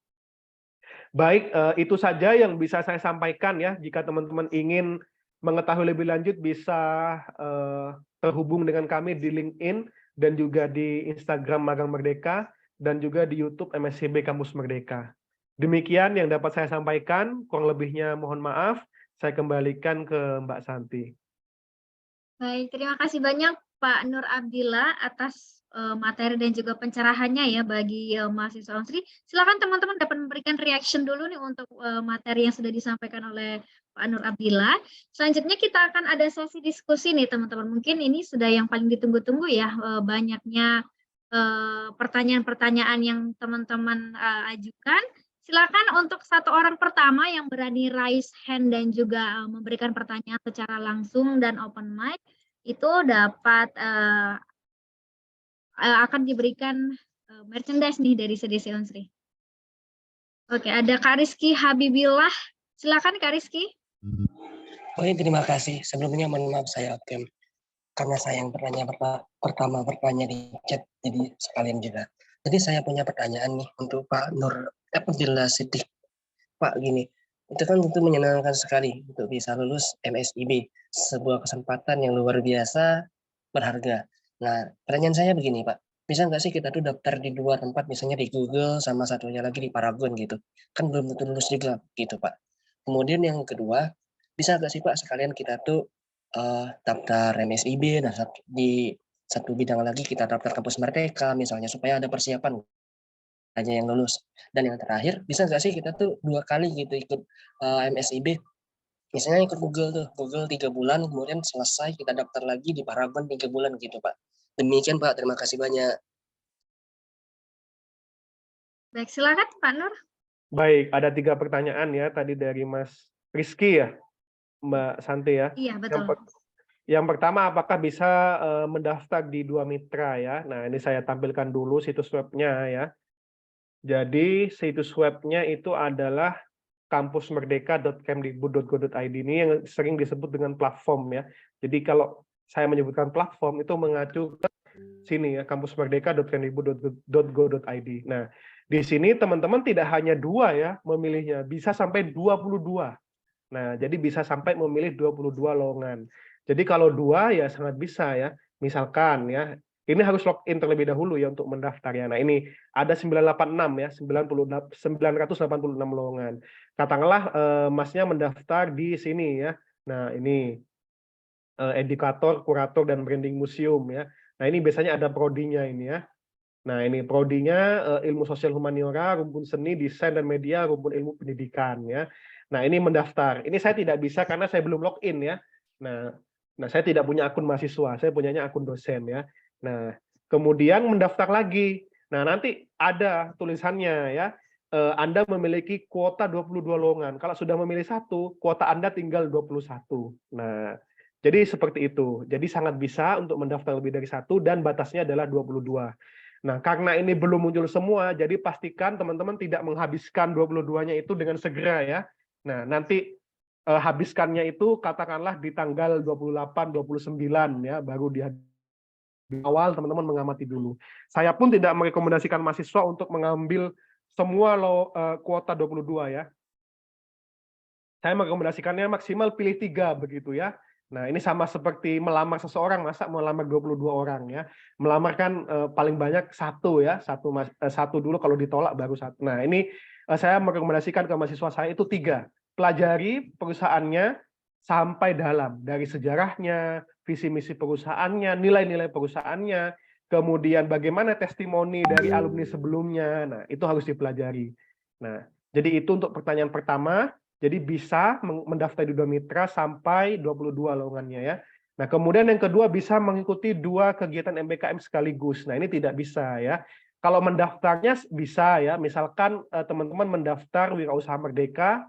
Baik, itu saja yang bisa saya sampaikan ya. Jika teman-teman ingin mengetahui lebih lanjut bisa terhubung dengan kami di LinkedIn dan juga di Instagram Magang Merdeka dan juga di YouTube MSCB Kampus Merdeka. Demikian yang dapat saya sampaikan, kurang lebihnya mohon maaf. Saya kembalikan ke Mbak Santi. Baik, terima kasih banyak Pak Nur Abdillah atas materi dan juga pencerahannya ya bagi mahasiswa Unsri. Silakan teman-teman dapat memberikan reaction dulu nih untuk materi yang sudah disampaikan oleh Pak Nur Abdillah. Selanjutnya kita akan ada sesi diskusi nih teman-teman. Mungkin ini sudah yang paling ditunggu-tunggu ya, banyaknya pertanyaan-pertanyaan yang teman-teman ajukan. Silakan untuk satu orang pertama yang berani raise hand dan juga memberikan pertanyaan secara langsung dan open mic itu dapat akan diberikan merchandise nih dari CDC Unsri. Oke, ada Kak Rizky Habibillah. Silakan Kak Rizky. Oke, terima kasih. Sebelumnya mohon maaf saya absen karena saya yang pertama bertanya di chat, jadi sekalian juga. Jadi saya punya pertanyaan nih untuk Pak Nur Abdillah Siddiq. Pak, gini, itu kan tentu menyenangkan sekali untuk bisa lulus MSIB, sebuah kesempatan yang luar biasa berharga. Nah, pertanyaan saya begini, Pak. Bisa nggak sih kita tuh daftar di 2 tempat, misalnya di Google sama satunya lagi di Paragon gitu. Kan belum tentu lulus juga gitu, Pak. Kemudian yang kedua, bisa nggak sih Pak sekalian kita tuh daftar MSIB, nah di satu bidang lagi kita daftar kampus Merdeka misalnya supaya ada persiapan aja yang lulus. Dan yang terakhir, bisa nggak sih kita tuh 2 kali gitu ikut MSIB, misalnya ikut Google 3 bulan, kemudian selesai kita daftar lagi di Paragon 3 bulan gitu Pak. Demikian Pak, terima kasih banyak. Baik, silakan Pak Nur. Baik, ada 3 pertanyaan ya tadi dari Mas Rizky ya, Mbak Santi ya. Iya, betul. Yang pertama, apakah bisa mendaftar di 2 mitra ya? Nah, ini saya tampilkan dulu situs webnya ya. Jadi situs webnya itu adalah kampusmerdeka.kemdikbud.go.id, ini yang sering disebut dengan platform ya. Jadi kalau saya menyebutkan platform itu mengacu ke sini ya, kampusmerdeka.kemdikbud.go.id. Nah, di sini teman-teman tidak hanya 2 ya memilihnya, bisa sampai 22. Nah, jadi bisa sampai memilih 22 lowongan. Jadi kalau 2 ya sangat bisa ya. Misalkan ya, ini harus login terlebih dahulu ya untuk mendaftar ya. Nah, ini ada 986 ya, 986 lowongan. Katakanlah Masnya mendaftar di sini ya. Nah, ini edukator, kurator dan branding museum ya. Nah, ini biasanya ada prodinya ini ya. Nah, ini prodinya ilmu sosial humaniora, rumpun seni, desain dan media, rumpun ilmu pendidikan ya. Nah, ini mendaftar. Ini saya tidak bisa karena saya belum login ya. Nah, saya tidak punya akun mahasiswa, saya punyanya akun dosen ya. Nah, kemudian mendaftar lagi. Nah, nanti ada tulisannya ya. Anda memiliki kuota 22 lowongan. Kalau sudah memilih 1, kuota Anda tinggal 21. Nah, jadi seperti itu. Jadi sangat bisa untuk mendaftar lebih dari 1 dan batasnya adalah 22. Nah, karena ini belum muncul semua, jadi pastikan teman-teman tidak menghabiskan 22-nya itu dengan segera ya. Nah, nanti habiskannya itu katakanlah di tanggal 28, 29 ya, baru di awal teman-teman mengamati dulu. Saya pun tidak merekomendasikan mahasiswa untuk mengambil semua kuota 22 ya. Saya merekomendasikannya maksimal pilih 3 begitu ya. Nah, ini sama seperti melamar seseorang, masa melamar 22 orang ya. Melamar kan paling banyak 1 ya, 1 dulu, kalau ditolak baru 1. Nah, ini saya merekomendasikan ke mahasiswa saya itu 3. Pelajari perusahaannya sampai dalam, dari sejarahnya, visi misi perusahaannya, nilai-nilai perusahaannya, kemudian bagaimana testimoni dari alumni sebelumnya. Nah, itu harus dipelajari. Nah, jadi itu untuk pertanyaan pertama. Jadi bisa mendaftar di 2 mitra sampai 22 lowongannya ya. Nah, kemudian yang kedua bisa mengikuti 2 kegiatan MBKM sekaligus. Nah, ini tidak bisa ya. Kalau mendaftarnya bisa ya, misalkan teman-teman mendaftar Wirausaha Merdeka,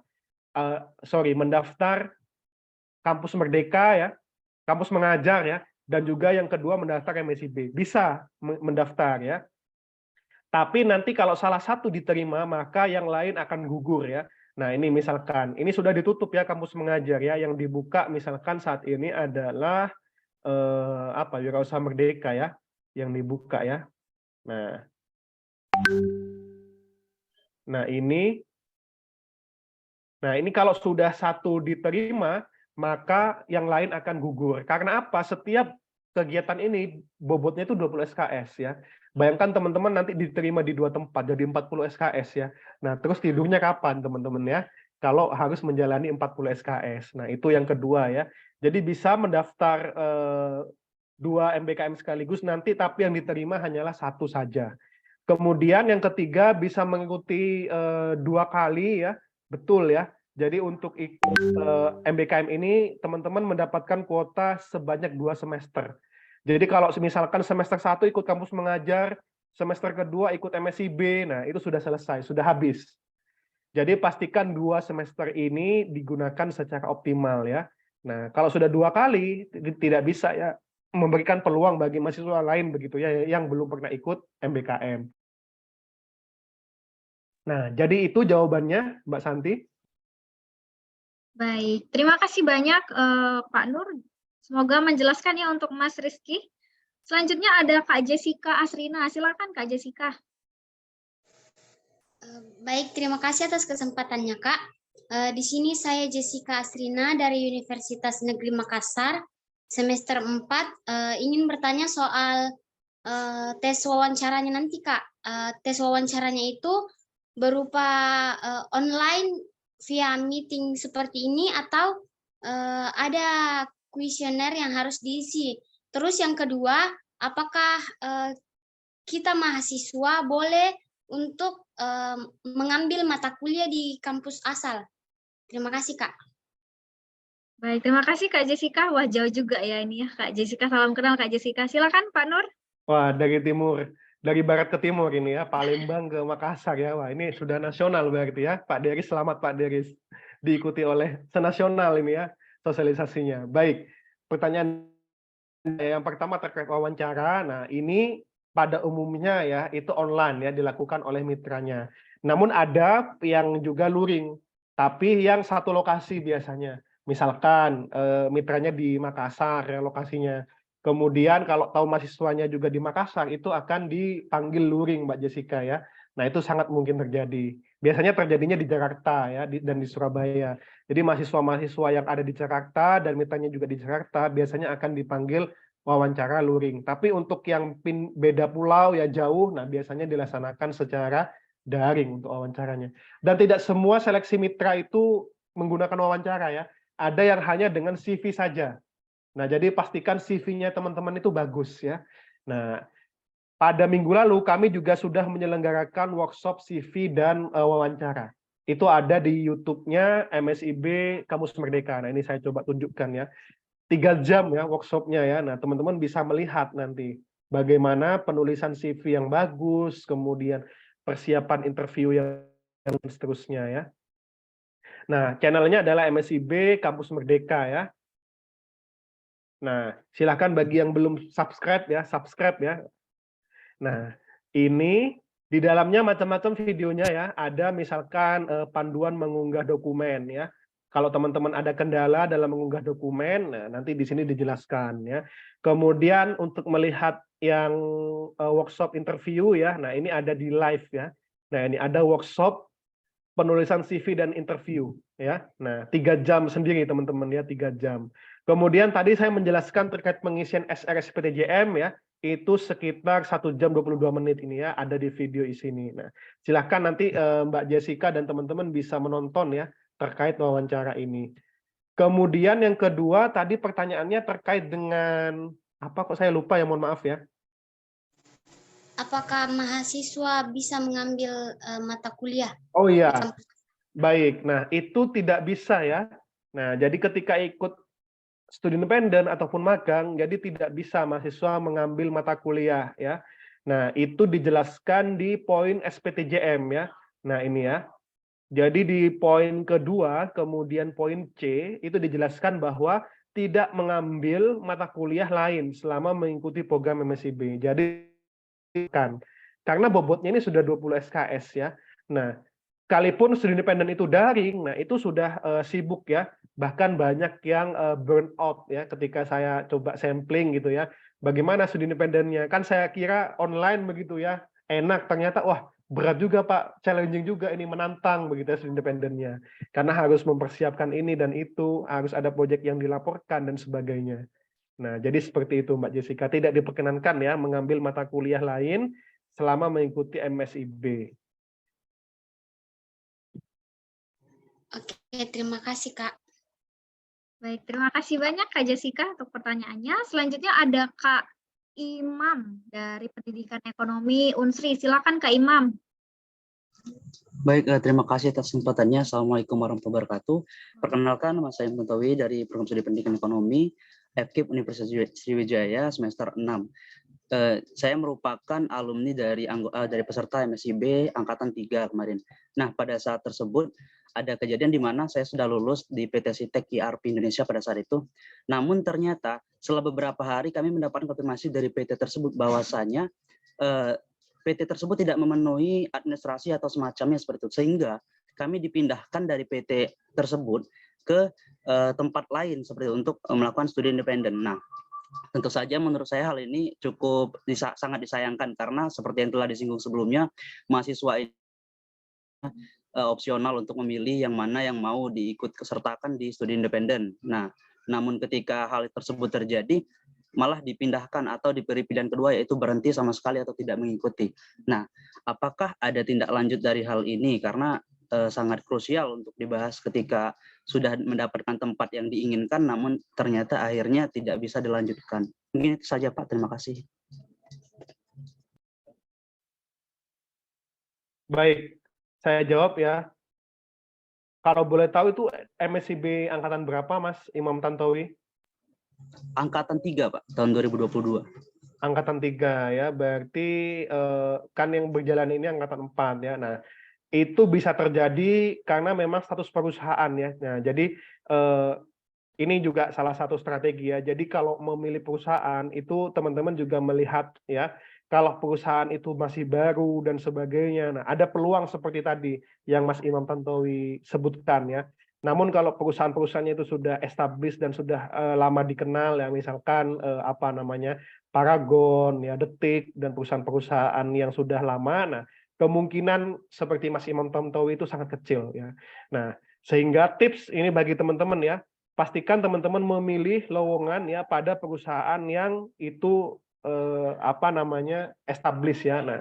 mendaftar Kampus Merdeka ya, kampus mengajar ya, dan juga yang kedua mendaftar MSIB. Bisa mendaftar ya. Tapi nanti kalau salah satu diterima, maka yang lain akan gugur ya. Nah, ini misalkan, ini sudah ditutup ya kampus mengajar ya, yang dibuka misalkan saat ini adalah Wirausaha Merdeka ya, yang dibuka ya. Nah ini kalau sudah satu diterima, maka yang lain akan gugur. Karena apa? Setiap kegiatan ini bobotnya itu 20 SKS ya. Bayangkan teman-teman nanti diterima di 2 tempat, jadi 40 SKS ya. Nah, terus tidurnya kapan teman-teman ya? Kalau harus menjalani 40 SKS. Nah, itu yang kedua ya. Jadi bisa mendaftar 2 MBKM sekaligus nanti, tapi yang diterima hanyalah 1 saja. Kemudian yang ketiga bisa mengikuti 2 kali ya, betul ya. Jadi untuk ikut MBKM ini teman-teman mendapatkan kuota sebanyak 2 semester. Jadi kalau misalkan semester 1 ikut kampus mengajar, semester kedua ikut MSIB, nah itu sudah selesai, sudah habis. Jadi pastikan 2 semester ini digunakan secara optimal ya. Nah, kalau sudah 2 kali tidak bisa ya memberikan peluang bagi mahasiswa lain begitu ya yang belum pernah ikut MBKM. Nah, jadi itu jawabannya Mbak Santi. Baik, terima kasih banyak Pak Nur. Semoga menjelaskan ya untuk Mas Rizky. Selanjutnya ada Kak Jessica Asrina. Silakan Kak Jessica. Baik, terima kasih atas kesempatannya, Kak. Di sini saya Jessica Asrina dari Universitas Negeri Makassar, semester 4, ingin bertanya soal tes wawancaranya nanti, Kak. Tes wawancaranya itu berupa online via meeting seperti ini atau ada kuesioner yang harus diisi. Terus yang kedua, apakah kita mahasiswa boleh untuk mengambil mata kuliah di kampus asal? Terima kasih, Kak. Baik, terima kasih Kak Jessica. Wah, jauh juga ya ini ya Kak Jessica. Salam kenal Kak Jessica. Silakan Pak Nur. Wah, dari timur, dari barat ke timur ini ya, Palembang ke Makassar ya. Wah, ini sudah nasional berarti ya. Pak Deris, selamat Pak Deris. Diikuti oleh senasional ini ya sosialisasinya. Baik, pertanyaan yang pertama terkait wawancara. Nah, ini pada umumnya ya itu online ya dilakukan oleh mitranya. Namun ada yang juga luring, tapi yang satu lokasi biasanya. Misalkan mitranya di Makassar ya lokasinya. Kemudian kalau tahu mahasiswanya juga di Makassar itu akan dipanggil luring Mbak Jessica ya. Nah, itu sangat mungkin terjadi. Biasanya terjadinya di Jakarta ya dan di Surabaya. Jadi mahasiswa-mahasiswa yang ada di Jakarta dan mitranya juga di Jakarta biasanya akan dipanggil wawancara luring. Tapi untuk yang beda pulau ya jauh, nah biasanya dilaksanakan secara daring untuk wawancaranya. Dan tidak semua seleksi mitra itu menggunakan wawancara ya. Ada yang hanya dengan CV saja. Nah, jadi pastikan CV-nya teman-teman itu bagus ya. Nah, pada minggu lalu kami juga sudah menyelenggarakan workshop CV dan wawancara. Itu ada di YouTube-nya MSIB Kampus Merdeka. Nah, ini saya coba tunjukkan ya. 3 jam ya workshopnya ya. Nah, teman-teman bisa melihat nanti bagaimana penulisan CV yang bagus, kemudian persiapan interview yang seterusnya ya. Nah, channelnya adalah MSIB Kampus Merdeka ya. Nah, silakan bagi yang belum subscribe ya, subscribe ya. Nah, ini di dalamnya macam-macam videonya ya. Ada misalkan panduan mengunggah dokumen ya. Kalau teman-teman ada kendala dalam mengunggah dokumen, nah, nanti di sini dijelaskan ya. Kemudian untuk melihat yang workshop interview ya, nah ini ada di live ya. Nah ini ada workshop penulisan CV dan interview ya. Nah 3 jam sendiri teman-teman ya, 3 jam. Kemudian tadi saya menjelaskan terkait pengisian SRSPTJM ya, itu sekitar 1 jam 22 menit ini ya, ada di video di sini. Nah silahkan nanti Mbak Jessica dan teman-teman bisa menonton ya terkait wawancara ini. Kemudian yang kedua tadi pertanyaannya terkait dengan apa kok saya lupa ya, mohon maaf ya. Apakah mahasiswa bisa mengambil mata kuliah? Oh iya, baik. Nah itu tidak bisa ya. Nah jadi ketika ikut studi independen ataupun magang, jadi tidak bisa mahasiswa mengambil mata kuliah ya. Nah, itu dijelaskan di poin SPTJM ya. Nah, ini ya. Jadi di poin kedua, kemudian poin C, itu dijelaskan bahwa tidak mengambil mata kuliah lain selama mengikuti program MSIB. Jadi kan, karena bobotnya ini sudah 20 SKS ya. Nah, sekalipun studi independen itu daring, nah itu sudah sibuk ya. Bahkan banyak yang burn out ya ketika saya coba sampling gitu ya. Bagaimana studi independennya? Kan saya kira online begitu ya, enak, ternyata wah berat juga Pak, challenging juga ini, menantang begitu ya studi independennya. Karena harus mempersiapkan ini dan itu, harus ada proyek yang dilaporkan dan sebagainya. Nah, jadi seperti itu Mbak Jessica, tidak diperkenankan ya mengambil mata kuliah lain selama mengikuti MSIB. Oke, terima kasih Kak. Baik, terima kasih banyak Kak Jessica untuk pertanyaannya. Selanjutnya ada Kak Imam dari Pendidikan Ekonomi Unsri. Silakan Kak Imam. Baik, terima kasih atas kesempatannya. Assalamualaikum warahmatullahi wabarakatuh. Perkenalkan, nama saya Tantowi dari Program Studi Pendidikan Ekonomi, FKIP Universitas Sriwijaya semester 6. Saya merupakan alumni dari peserta MSIB Angkatan 3 kemarin. Nah, pada saat tersebut, ada kejadian di mana saya sudah lulus di PT Sitek IRP Indonesia pada saat itu. Namun ternyata, setelah beberapa hari kami mendapatkan konfirmasi dari PT tersebut bahwasanya PT tersebut tidak memenuhi administrasi atau semacamnya seperti itu, sehingga kami dipindahkan dari PT tersebut ke tempat lain seperti itu untuk melakukan studi independen. Nah, tentu saja menurut saya hal ini cukup sangat disayangkan karena seperti yang telah disinggung sebelumnya, mahasiswa ini opsional untuk memilih yang mana yang mau diikut kesertakan di studi independen. Nah, namun ketika hal tersebut terjadi, malah dipindahkan atau diberi pilihan kedua yaitu berhenti sama sekali atau tidak mengikuti. Nah, apakah ada tindak lanjut dari hal ini? Karena sangat krusial untuk dibahas ketika sudah mendapatkan tempat yang diinginkan, namun ternyata akhirnya tidak bisa dilanjutkan. Mungkin itu saja Pak, terima kasih. Baik, saya jawab ya. Kalau boleh tahu itu MSIB angkatan berapa Mas Imam Tantowi? Angkatan 3 Pak, tahun 2022. Angkatan 3 ya, berarti kan yang berjalan ini angkatan 4 ya. Nah, itu bisa terjadi karena memang status perusahaan ya. Nah, jadi ini juga salah satu strategi ya. Jadi kalau memilih perusahaan itu teman-teman juga melihat ya, kalau perusahaan itu masih baru dan sebagainya. Nah, ada peluang seperti tadi yang Mas Imam Tantowi sebutkan ya. Namun kalau perusahaan-perusahaannya itu sudah established dan sudah lama dikenal ya, misalkan apa namanya Paragon ya, Detik dan perusahaan-perusahaan yang sudah lama, nah kemungkinan seperti Mas Imam Tantowi itu sangat kecil ya. Nah, sehingga tips ini bagi teman-teman ya, pastikan teman-teman memilih lowongan ya pada perusahaan yang itu apa namanya established ya. Nah,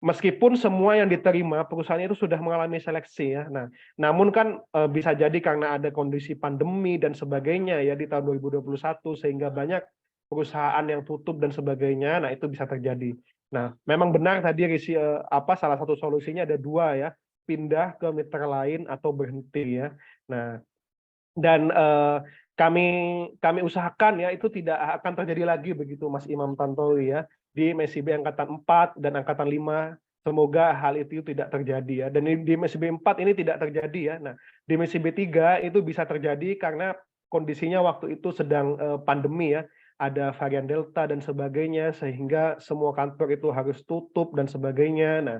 meskipun semua yang diterima perusahaan itu sudah mengalami seleksi ya. Nah, namun kan bisa jadi karena ada kondisi pandemi dan sebagainya ya di tahun 2021 sehingga banyak perusahaan yang tutup dan sebagainya. Nah, itu bisa terjadi. Nah, memang benar tadi salah satu solusinya ada dua ya, pindah ke mitra lain atau berhenti ya. Nah, dan kami usahakan ya itu tidak akan terjadi lagi begitu Mas Imam Tantowi ya di MSIB angkatan 4 dan angkatan 5. Semoga hal itu tidak terjadi ya. Dan di MSIB 4 ini tidak terjadi ya. Nah, di MSIB 3 itu bisa terjadi karena kondisinya waktu itu sedang pandemi ya. Ada varian Delta dan sebagainya sehingga semua kantor itu harus tutup dan sebagainya. Nah,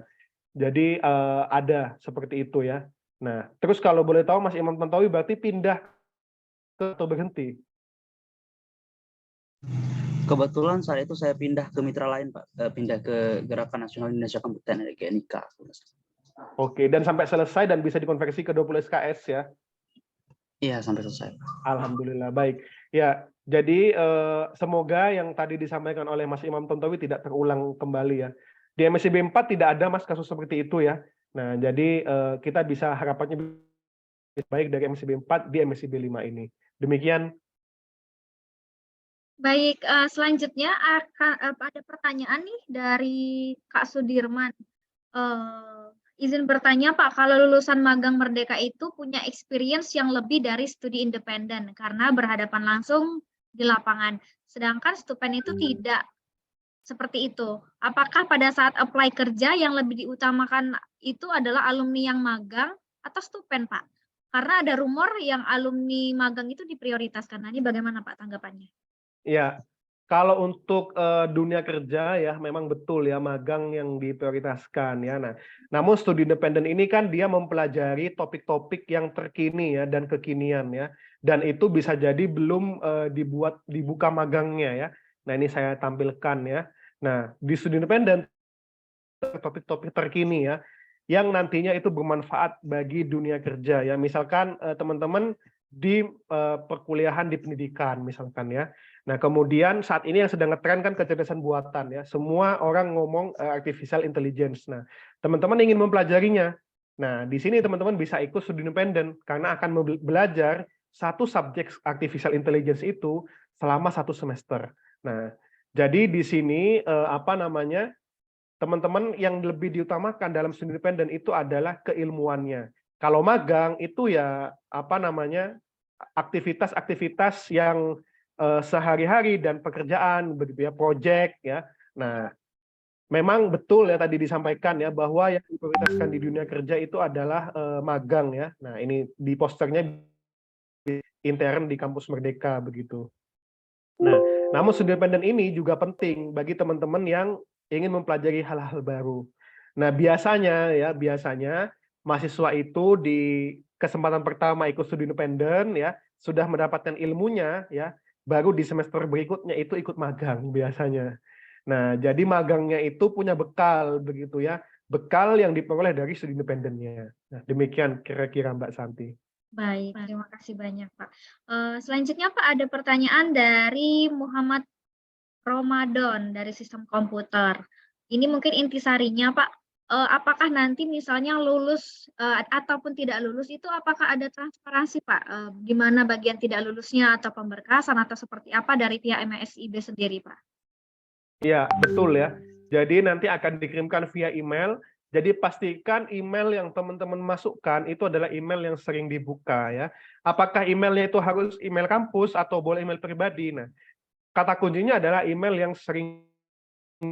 jadi ada seperti itu ya. Nah, terus kalau boleh tahu Mas Imam Tantowi berarti pindah atau berhenti? Kebetulan saat itu saya pindah ke mitra lain Pak, pindah ke Gerakan Nasional Indonesia Kompeten Energi NIKA. Oke, dan sampai selesai dan bisa dikonversi ke 20 SKS ya? Iya, sampai selesai. Alhamdulillah, baik. Ya, jadi semoga yang tadi disampaikan oleh Mas Imam Tantowi tidak terulang kembali ya. Di MSIB 4 tidak ada Mas kasus seperti itu ya. Nah, jadi kita bisa harapannya baik dari MSIB 4 di MSIB 5 ini. Demikian. Baik, selanjutnya akan ada pertanyaan nih dari Kak Sudirman. Izin bertanya Pak, kalau lulusan magang Merdeka itu punya experience yang lebih dari studi independen karena berhadapan langsung di lapangan. Sedangkan Stupen itu tidak seperti itu. Apakah pada saat apply kerja yang lebih diutamakan itu adalah alumni yang magang atau Stupen, Pak? Karena ada rumor yang alumni magang itu diprioritaskan. Nah, ini bagaimana Pak tanggapannya? Ya, kalau untuk dunia kerja ya memang betul ya magang yang diprioritaskan ya. Nah, namun studi independen ini kan dia mempelajari topik-topik yang terkini ya dan kekinian ya. Dan itu bisa jadi belum dibuka magangnya ya. Nah, ini saya tampilkan ya. Nah, di studi independen topik-topik terkini ya yang nantinya itu bermanfaat bagi dunia kerja ya. Misalkan teman-teman di perkuliahan di pendidikan misalkan ya. Nah, kemudian saat ini yang sedang ngetren kan kecerdasan buatan ya. Semua orang ngomong artificial intelligence. Nah, teman-teman ingin mempelajarinya. Nah, di sini teman-teman bisa ikut studi independen karena akan belajar satu subjek artificial intelligence itu selama 1 semester. Nah, jadi di sini teman-teman yang lebih diutamakan dalam studi independen itu adalah keilmuannya. Kalau magang itu ya aktivitas-aktivitas yang sehari-hari dan pekerjaan begitu ya, project ya. Nah, memang betul ya tadi disampaikan ya bahwa yang diprioritaskan di dunia kerja itu adalah magang ya. Nah, ini di posternya intern di kampus Merdeka begitu. Nah, namun studi independen ini juga penting bagi teman-teman yang ingin mempelajari hal-hal baru. Nah, biasanya mahasiswa itu di kesempatan pertama ikut studi independen ya, sudah mendapatkan ilmunya ya, baru di semester berikutnya itu ikut magang biasanya. Nah, jadi magangnya itu punya bekal begitu ya, bekal yang diperoleh dari studi independennya. Nah, demikian kira-kira Mbak Santi. Baik, terima kasih banyak Pak. Selanjutnya Pak ada pertanyaan dari Muhammad Ramadan dari sistem komputer. Ini mungkin intisarinya Pak, apakah nanti misalnya lulus ataupun tidak lulus itu apakah ada transparansi Pak? Di mana bagian tidak lulusnya atau pemberkasan atau seperti apa dari pihak MSIB sendiri Pak? Iya, betul ya. Jadi nanti akan dikirimkan via email. Jadi pastikan email yang teman-teman masukkan itu adalah email yang sering dibuka ya. Apakah emailnya itu harus email kampus atau boleh email pribadi? Nah, kata kuncinya adalah email yang sering.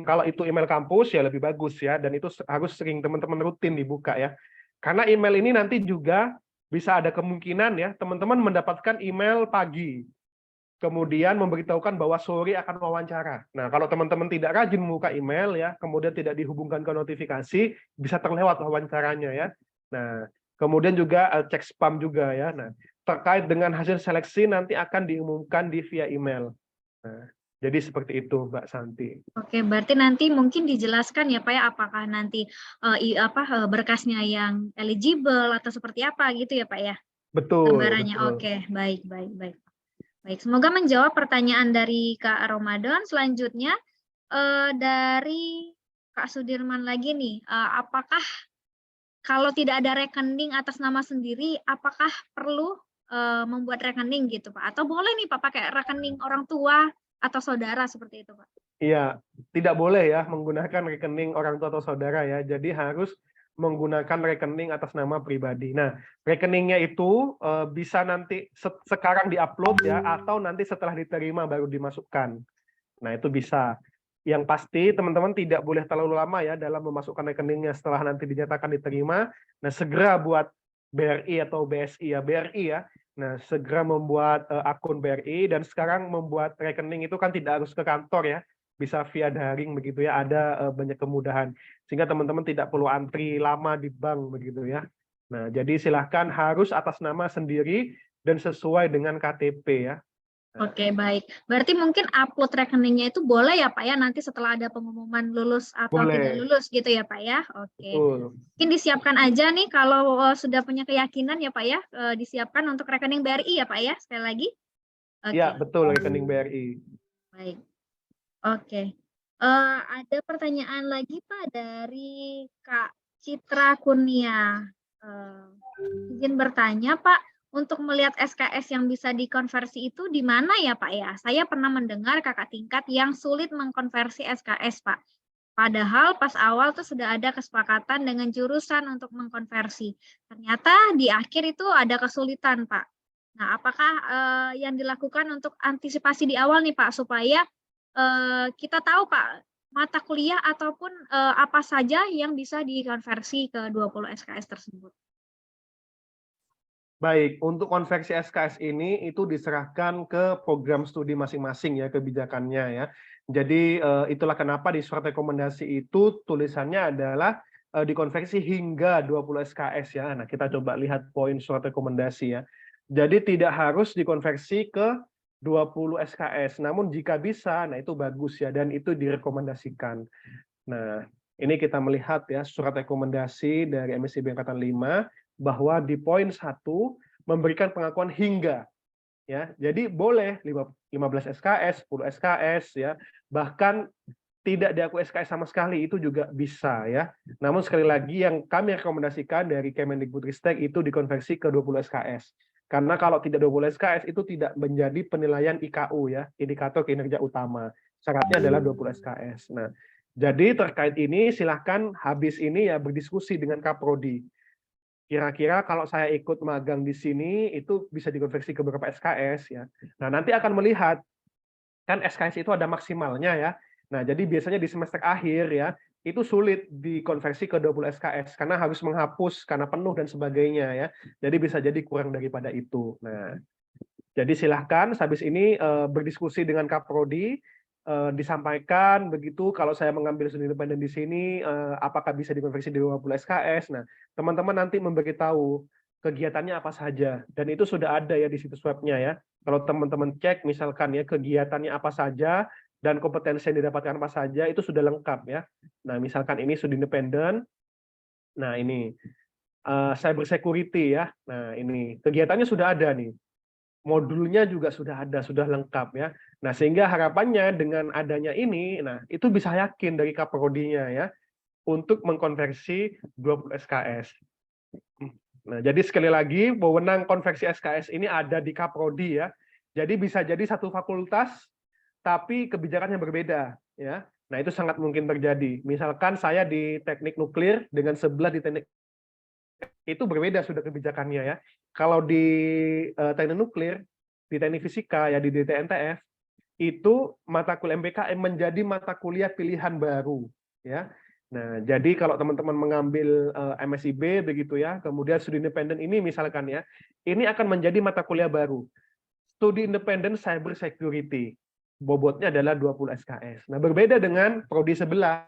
Kalau itu email kampus ya lebih bagus ya, dan itu harus sering teman-teman rutin dibuka ya. Karena email ini nanti juga bisa ada kemungkinan ya teman-teman mendapatkan email pagi, kemudian memberitahukan bahwa sore akan wawancara. Nah, kalau teman-teman tidak rajin membuka email ya, kemudian tidak dihubungkan ke notifikasi, bisa terlewat wawancaranya ya. Nah, kemudian juga cek spam juga ya. Nah, terkait dengan hasil seleksi nanti akan diumumkan di via email. Nah, jadi seperti itu Mbak Santi. Oke, berarti nanti mungkin dijelaskan ya Pak ya, apakah nanti berkasnya yang eligible atau seperti apa gitu ya Pak ya? Betul. Gambarannya. Betul. Oke, baik. Baik, semoga menjawab pertanyaan dari Kak Ramadan. Selanjutnya dari Kak Sudirman lagi nih, apakah kalau tidak ada rekening atas nama sendiri, apakah perlu membuat rekening gitu Pak? Atau boleh nih Pak pakai rekening orang tua atau saudara seperti itu Pak? Iya, tidak boleh ya menggunakan rekening orang tua atau saudara ya. Jadi harus menggunakan rekening atas nama pribadi. Nah, rekeningnya itu bisa nanti sekarang diupload ya, atau nanti setelah diterima baru dimasukkan. Nah, itu bisa. Yang pasti teman-teman tidak boleh terlalu lama ya dalam memasukkan rekeningnya setelah nanti dinyatakan diterima. Nah, segera buat BRI atau BSI ya, BRI ya. Nah, segera membuat akun BRI, dan sekarang membuat rekening itu kan tidak harus ke kantor ya. Bisa via daring begitu ya, ada banyak kemudahan sehingga teman-teman tidak perlu antri lama di bank begitu ya. Nah, jadi silahkan harus atas nama sendiri dan sesuai dengan KTP ya. Oke, baik. Berarti mungkin upload rekeningnya itu boleh ya Pak ya, nanti setelah ada pengumuman lulus atau tidak lulus gitu ya Pak ya. Oke. Betul. Mungkin disiapkan aja nih kalau sudah punya keyakinan ya Pak ya, disiapkan untuk rekening BRI ya Pak ya, sekali lagi. Oke. Ya, betul, rekening BRI. Baik. Oke. Ada pertanyaan lagi Pak dari Kak Citra Kurnia. Izin bertanya Pak, untuk melihat SKS yang bisa dikonversi itu di mana ya Pak ya? Saya pernah mendengar kakak tingkat yang sulit mengkonversi SKS Pak. Padahal pas awal tuh sudah ada kesepakatan dengan jurusan untuk mengkonversi. Ternyata di akhir itu ada kesulitan, Pak. Nah, apakah yang dilakukan untuk antisipasi di awal nih, Pak, supaya kita tahu, Pak, mata kuliah ataupun apa saja yang bisa dikonversi ke 20 SKS tersebut? Baik, untuk konversi SKS ini itu diserahkan ke program studi masing-masing ya kebijakannya ya. Jadi itulah kenapa di surat rekomendasi itu tulisannya adalah dikonversi hingga 20 SKS ya. Nah, kita coba lihat poin surat rekomendasi ya. Jadi tidak harus dikonversi ke 20 SKS, namun jika bisa, nah itu bagus ya, dan itu direkomendasikan. Nah, ini kita melihat ya surat rekomendasi dari MSIB Angkatan 5, bahwa di poin 1 memberikan pengakuan hingga ya. Jadi boleh 15 SKS, 10 SKS ya. Bahkan tidak diakui SKS sama sekali itu juga bisa ya. Namun sekali lagi yang kami rekomendasikan dari Kemendikbudristek itu dikonversi ke 20 SKS. Karena kalau tidak 20 SKS itu tidak menjadi penilaian IKU ya, indikator kinerja utama. Syaratnya adalah 20 SKS. Nah, jadi terkait ini silahkan habis ini ya berdiskusi dengan Kaprodi. Kira-kira kalau saya ikut magang di sini itu bisa dikonversi ke beberapa SKS ya. Nah, nanti akan melihat kan SKS itu ada maksimalnya ya. Nah, jadi biasanya di semester akhir ya, itu sulit dikonversi ke 20 SKS karena harus menghapus karena penuh dan sebagainya ya. Jadi bisa jadi kurang daripada itu. Nah, jadi silahkan habis ini berdiskusi dengan Kaprodi, disampaikan begitu kalau saya mengambil studi independen di sini apakah bisa dikonversi di 20 SKS. Nah, teman-teman nanti memberitahu kegiatannya apa saja dan itu sudah ada ya di situs webnya ya. Kalau teman-teman cek misalkan ya kegiatannya apa saja dan kompetensi yang didapatkan apa saja itu sudah lengkap ya. Nah, misalkan ini studi independen. Nah, ini cyber security ya. Nah, ini kegiatannya sudah ada nih. Modulnya juga sudah ada, sudah lengkap ya. Nah, sehingga harapannya dengan adanya ini, nah itu bisa yakin dari Kaprodinya ya untuk mengkonversi 20 SKS. Nah, jadi sekali lagi wewenang konversi SKS ini ada di Kaprodi ya. Jadi bisa jadi satu fakultas tapi kebijakannya berbeda ya. Nah, itu sangat mungkin terjadi. Misalkan saya di teknik nuklir dengan sebelah di teknik itu berbeda sudah kebijakannya ya. Kalau di teknik nuklir, di teknik fisika ya di DTNTF itu mata kuliah MBKM menjadi mata kuliah pilihan baru ya. Nah, jadi kalau teman-teman mengambil MSIB begitu ya, kemudian studi independen ini misalkan ya, ini akan menjadi mata kuliah baru. Studi independen cyber security. Bobotnya adalah 20 SKS. Nah, berbeda dengan prodi sebelah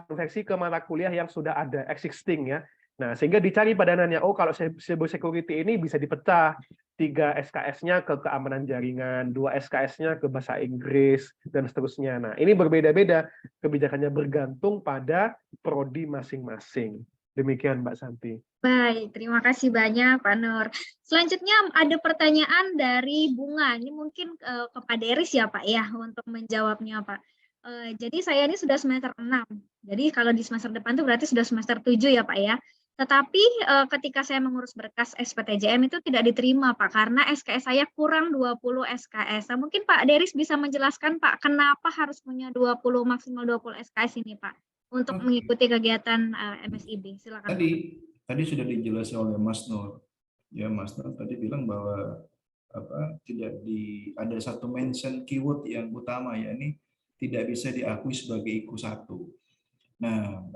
konversi ke mata kuliah yang sudah ada existing ya. Nah, sehingga dicari padanannya, oh kalau cyber security ini bisa dipecah, 3 SKS-nya ke keamanan jaringan, 2 SKS-nya ke bahasa Inggris, dan seterusnya. Nah, ini berbeda-beda, kebijakannya bergantung pada prodi masing-masing. Demikian Mbak Santi. Baik, terima kasih banyak Pak Nur. Selanjutnya ada pertanyaan dari Bunga, ini mungkin ke Pak Deris ya Pak ya, untuk menjawabnya Pak. Jadi saya ini sudah semester 6, jadi kalau di semester depan itu berarti sudah semester 7 ya Pak ya. Tetapi ketika saya mengurus berkas SPTJM itu tidak diterima Pak, karena SKS saya kurang 20 SKS. Nah, mungkin Pak Deris bisa menjelaskan Pak, kenapa harus punya 20 maksimal 20 SKS ini Pak, untuk mengikuti kegiatan MSIB. Silakan. Tadi sudah dijelaskan oleh Mas Nur. Ya, Mas Nur tadi bilang bahwa tidak ada satu mention keyword yang utama ya, ini tidak bisa diakui sebagai IKU 1. Nah,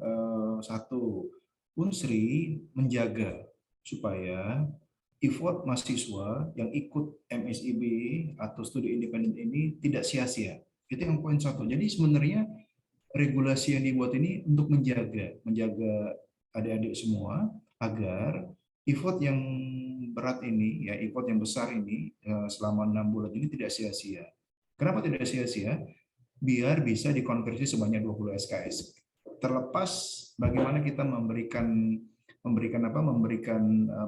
satu, Unsri menjaga supaya effort mahasiswa yang ikut MSIB atau studi independen ini tidak sia-sia. Itu yang poin 1. Jadi sebenarnya regulasi yang dibuat ini untuk menjaga adik-adik semua agar effort yang berat ini, ya effort yang besar ini selama 6 bulan ini tidak sia-sia. Kenapa tidak sia-sia? Biar bisa dikonversi sebanyak 20 SKS. Terlepas bagaimana kita memberikan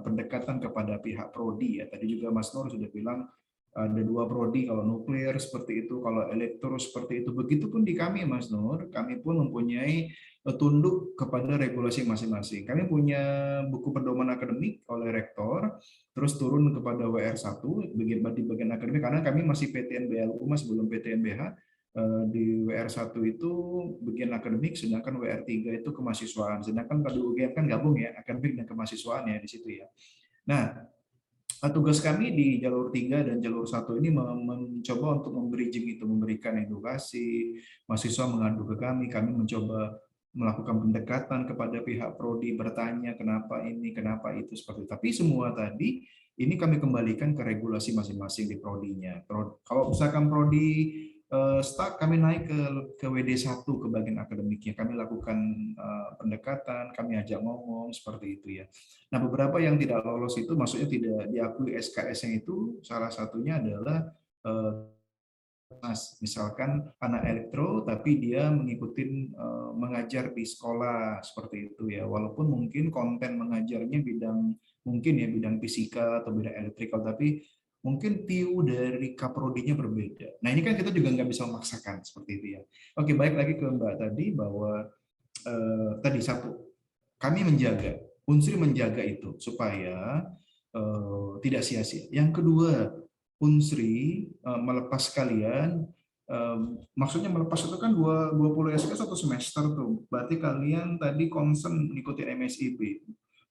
pendekatan kepada pihak prodi ya. Tadi juga Mas Nur sudah bilang ada 2 prodi, kalau nuklir seperti itu, kalau elektro seperti itu. Begitupun di kami Mas Nur, kami pun mempunyai tunduk kepada regulasi masing-masing. Kami punya buku pedoman akademik oleh rektor, terus turun kepada WR1 di bagian akademik karena kami masih PTNBLU Mas, belum PTNBH. di WR1 itu bagian akademik, sedangkan WR3 itu kemahasiswaan. Sedangkan kalau di UGM kan gabung ya, akademik dan kemahasiswaan ya di situ ya. Nah, tugas kami di jalur 3 dan jalur 1 ini mencoba untuk membridging itu, memberikan edukasi, mahasiswa mengadu ke kami mencoba melakukan pendekatan kepada pihak prodi, bertanya kenapa ini, kenapa itu, seperti itu. Tapi semua tadi ini kami kembalikan ke regulasi masing-masing di prodinya. Kalau misalkan prodi stuck, kami naik ke WD1, ke bagian akademiknya. Kami lakukan pendekatan, kami ajak ngomong, seperti itu ya. Nah, beberapa yang tidak lolos itu maksudnya tidak diakui SKS-nya itu, salah satunya adalah misalkan anak elektro tapi dia mengikuti mengajar di sekolah seperti itu ya, walaupun mungkin konten mengajarnya bidang fisika atau bidang elektrikal, tapi mungkin PU dari kaprodinya berbeda. Nah, ini kan kita juga nggak bisa memaksakan seperti itu ya. Oke, baik lagi ke Mbak tadi bahwa tadi satu, kami menjaga, Unsri menjaga itu supaya tidak sia-sia. Yang kedua, Unsri melepas kalian, maksudnya melepas itu kan 20 SKS satu semester tuh, berarti kalian tadi concern mengikuti MSIB.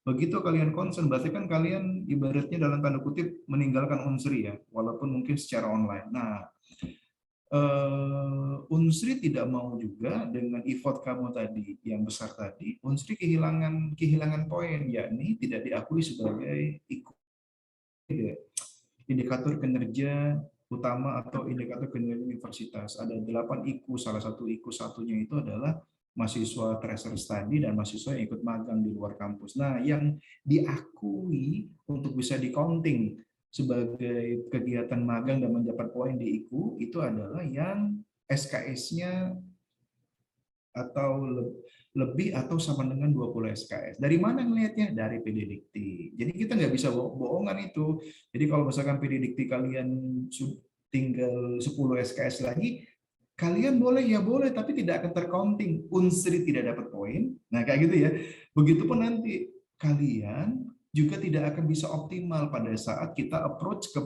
Begitu kalian concern, berarti kan kalian ibaratnya dalam tanda kutip meninggalkan Unsri ya, walaupun mungkin secara online. Nah, Unsri tidak mau juga dengan effort kamu tadi yang besar tadi, Unsri kehilangan poin, yakni tidak diakui sebagai indikator kinerja utama atau indikator kinerja universitas. Ada 8 IKU, salah satu IKU satunya itu adalah mahasiswa tracer study dan mahasiswa yang ikut magang di luar kampus. Nah, yang diakui untuk bisa di-counting sebagai kegiatan magang dan mendapat poin di IKU itu adalah yang SKS-nya atau lebih atau sama dengan 20 SKS. Dari mana ngelihatnya? Dari PD Dikti. Jadi kita nggak bisa bohongan itu. Jadi kalau misalkan PD Dikti kalian tinggal 10 SKS lagi, kalian boleh ya boleh, tapi tidak akan tercounting. Unsri tidak dapat poin. Nah, kayak gitu ya. Begitupun nanti kalian juga tidak akan bisa optimal pada saat kita approach ke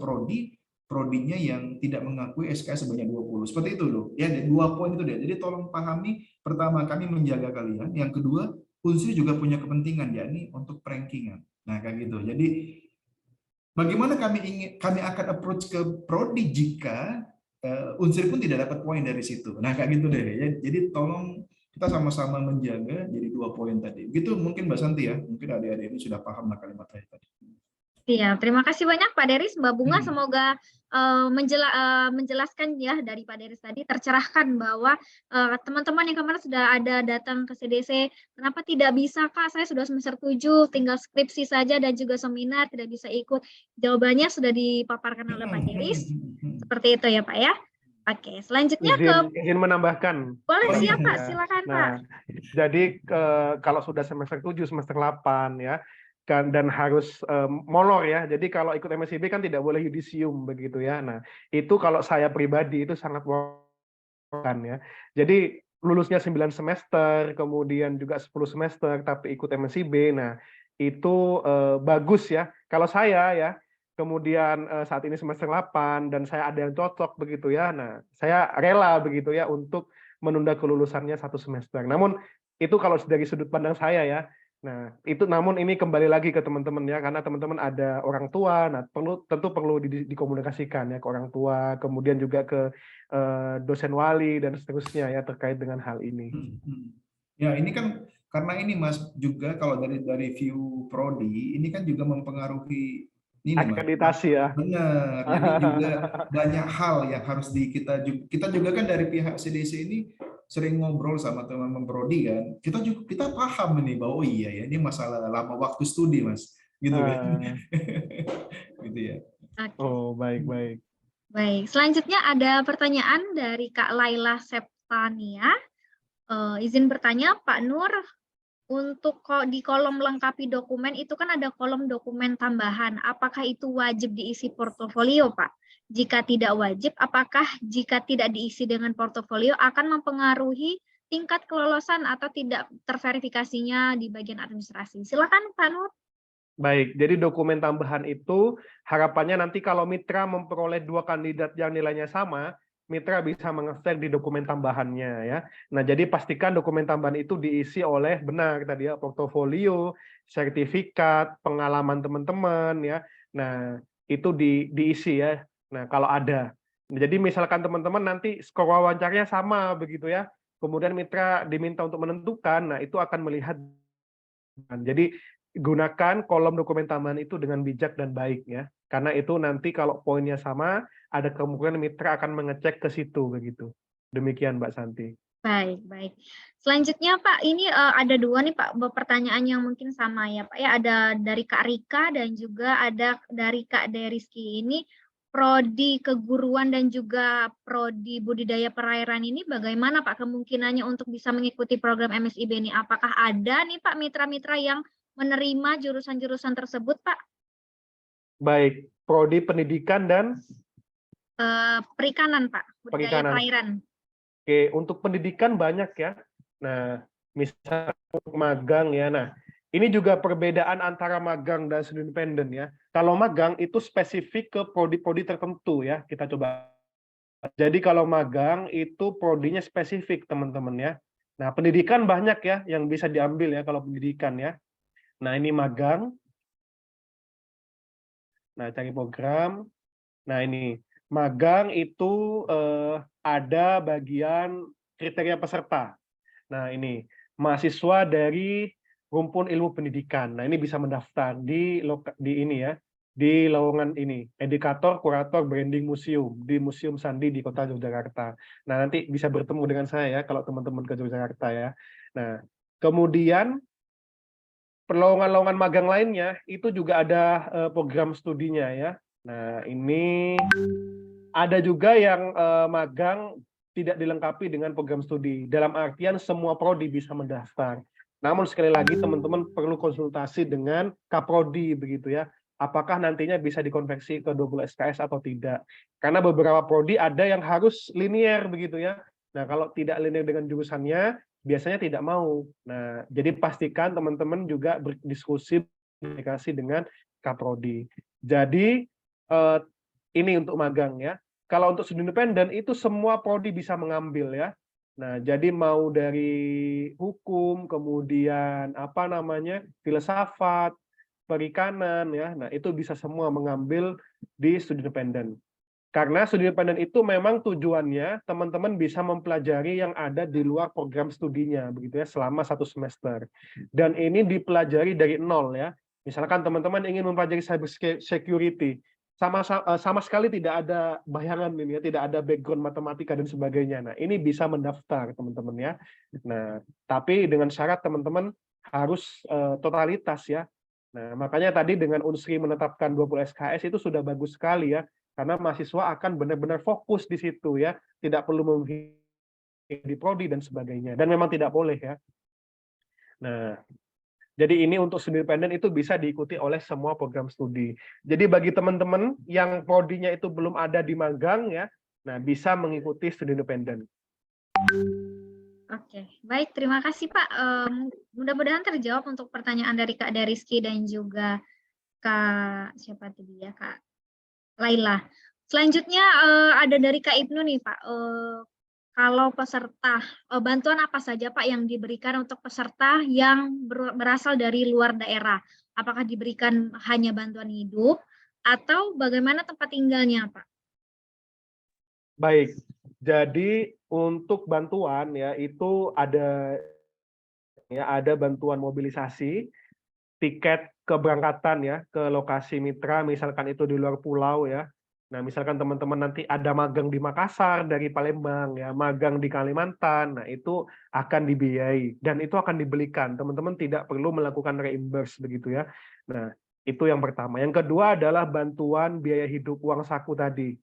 prodinya yang tidak mengakui SKS sebanyak 20. Seperti itu loh. Ya, 2 poin itu dia. Jadi tolong pahami, pertama kami menjaga kalian, yang kedua Unsri juga punya kepentingan yakni untuk rankingan. Nah, kayak gitu. Jadi bagaimana kami akan approach ke prodi jika Unsri pun tidak dapat poin dari situ. Nah, kayak gitu deh. Ya. Jadi tolong kita sama-sama menjaga jadi 2 poin tadi. Begitu mungkin Mbak Santi ya. Mungkin adik-adik ini sudah paham lah kalimat saya tadi. Iya, terima kasih banyak Pak Deris, Mbak Bunga. Semoga menjelaskan ya dari Pak Deris tadi tercerahkan bahwa teman-teman yang kemarin sudah ada datang ke CDC, kenapa tidak bisa Kak? Saya sudah semester 7, tinggal skripsi saja dan juga seminar, tidak bisa ikut. Jawabannya sudah dipaparkan oleh Pak Deris. Seperti itu ya Pak ya. Oke, selanjutnya izin menambahkan. Boleh, siap Pak, silakan Pak. Nah, jadi kalau sudah semester 7, semester 8 ya, dan harus molor ya. Jadi kalau ikut MSIB kan tidak boleh yudisium begitu ya. Nah, itu kalau saya pribadi itu sangat kan ya. Jadi lulusnya 9 semester, kemudian juga 10 semester tapi ikut MSIB. Nah, itu bagus ya. Kalau saya ya, kemudian saat ini semester 8 dan saya ada yang cocok begitu ya. Nah, saya rela begitu ya untuk menunda kelulusannya 1 semester. Namun itu kalau dari sudut pandang saya ya. Nah, itu namun ini kembali lagi ke teman-teman ya, karena teman-teman ada orang tua, nah tentu perlu dikomunikasikan ya ke orang tua, kemudian juga ke dosen wali dan seterusnya ya terkait dengan hal ini. Ya, ini kan karena ini Mas juga kalau dari view prodi ini kan juga mempengaruhi ini akreditasi ya. Benar. Jadi juga banyak hal yang harus kita juga kan dari pihak CDC ini sering ngobrol sama teman-teman prodi kan, kita paham ini bahwa oh iya ya ini masalah lama waktu studi Mas, gitu kan. Gitu ya. Oh, baik. Baik, selanjutnya ada pertanyaan dari Kak Laila Septania. Izin bertanya Pak Nur, untuk di kolom lengkapi dokumen itu kan ada kolom dokumen tambahan, apakah itu wajib diisi portofolio Pak? Jika tidak wajib, apakah jika tidak diisi dengan portofolio akan mempengaruhi tingkat kelolosan atau tidak terverifikasinya di bagian administrasi? Silakan Pak Nur. Baik, jadi dokumen tambahan itu harapannya nanti kalau mitra memperoleh 2 kandidat yang nilainya sama, mitra bisa mengecek di dokumen tambahannya ya. Nah, jadi pastikan dokumen tambahan itu diisi oleh benar tadi ya, portofolio, sertifikat, pengalaman teman-teman ya. Nah, itu diisi ya. Nah, kalau ada. Jadi misalkan teman-teman nanti skor wawancaranya sama begitu ya. Kemudian mitra diminta untuk menentukan, nah itu akan melihat. Jadi gunakan kolom dokumen tambahan itu dengan bijak dan baik ya. Karena itu nanti kalau poinnya sama, ada kemungkinan mitra akan mengecek ke situ begitu. Demikian Mbak Santi. Baik, baik. Selanjutnya Pak, ini ada dua nih Pak pertanyaan yang mungkin sama ya Pak ya. Ada dari Kak Rika dan juga ada dari Kak Deriski. Ini prodi keguruan dan juga prodi budidaya perairan ini bagaimana Pak kemungkinannya untuk bisa mengikuti program MSIB ini? Apakah ada nih Pak mitra-mitra yang menerima jurusan-jurusan tersebut Pak? Baik, prodi pendidikan dan Perikanan Pak, budidaya Perikanan. perairan. Oke, untuk pendidikan banyak ya. Nah, misalnya untuk magang ya. Nah, ini juga perbedaan antara magang dan studi independen ya. Kalau magang itu spesifik ke prodi-prodi tertentu ya. Kita coba. Jadi kalau magang itu prodinya spesifik teman-teman ya. Nah, pendidikan banyak ya yang bisa diambil ya kalau pendidikan ya. Nah, ini magang. Nah, cari program. Nah, ini magang itu ada bagian kriteria peserta. Nah, ini mahasiswa dari rumpun ilmu pendidikan. Nah, ini bisa mendaftar di ini ya, di lowongan ini, edukator, kurator, branding museum di Museum Sandi di Kota Yogyakarta. Nah, nanti bisa bertemu dengan saya ya kalau teman-teman ke Yogyakarta ya. Nah, kemudian lowongan-lowongan magang lainnya itu juga ada program studinya ya. Nah, ini ada juga yang magang tidak dilengkapi dengan program studi. Dalam artian semua prodi bisa mendaftar. Namun sekali lagi teman-teman perlu konsultasi dengan Kaprodi begitu ya. Apakah nantinya bisa dikonversi ke 20 SKS atau tidak. Karena beberapa prodi ada yang harus linier begitu ya. Nah, kalau tidak linier dengan jurusannya, biasanya tidak mau. Nah, jadi pastikan teman-teman juga berdiskusi komunikasi dengan Kaprodi. Jadi ini untuk magang ya. Kalau untuk studi independen itu semua prodi bisa mengambil ya. Nah, jadi mau dari hukum, kemudian apa namanya, filsafat, perikanan ya. Nah, itu bisa semua mengambil di studi independen. Karena studi independen itu memang tujuannya teman-teman bisa mempelajari yang ada di luar program studinya begitu ya selama 1 semester. Dan ini dipelajari dari nol ya. Misalkan teman-teman ingin mempelajari cyber security, sama sekali tidak ada bayangan ini ya, tidak ada background matematika dan sebagainya. Nah, ini bisa mendaftar teman-teman ya. Nah, tapi dengan syarat teman-teman harus totalitas ya. Nah, makanya tadi dengan Unsri menetapkan 20 SKS itu sudah bagus sekali ya. Karena mahasiswa akan benar-benar fokus di situ ya, tidak perlu memilih di prodi dan sebagainya. Dan memang tidak boleh ya. Nah, jadi ini untuk studi independen itu bisa diikuti oleh semua program studi. Jadi bagi teman-teman yang prodinya itu belum ada di magang ya, nah bisa mengikuti studi independen. Oke, baik, terima kasih Pak. Mudah-mudahan terjawab untuk pertanyaan dari Kak Deriski dan juga Kak siapa tadi ya, Kak Laila. Selanjutnya ada dari Kak Ibnu nih Pak. Kalau peserta, bantuan apa saja Pak yang diberikan untuk peserta yang berasal dari luar daerah? Apakah diberikan hanya bantuan hidup atau bagaimana tempat tinggalnya Pak? Baik, jadi untuk bantuan ya itu ada bantuan mobilisasi, tiket keberangkatan ya ke lokasi mitra, misalkan itu di luar pulau ya. Nah, misalkan teman-teman nanti ada magang di Makassar dari Palembang ya, magang di Kalimantan, nah itu akan dibiayai dan itu akan dibelikan. Teman-teman tidak perlu melakukan reimburse begitu ya. Nah, itu yang pertama. Yang kedua adalah bantuan biaya hidup uang saku tadi.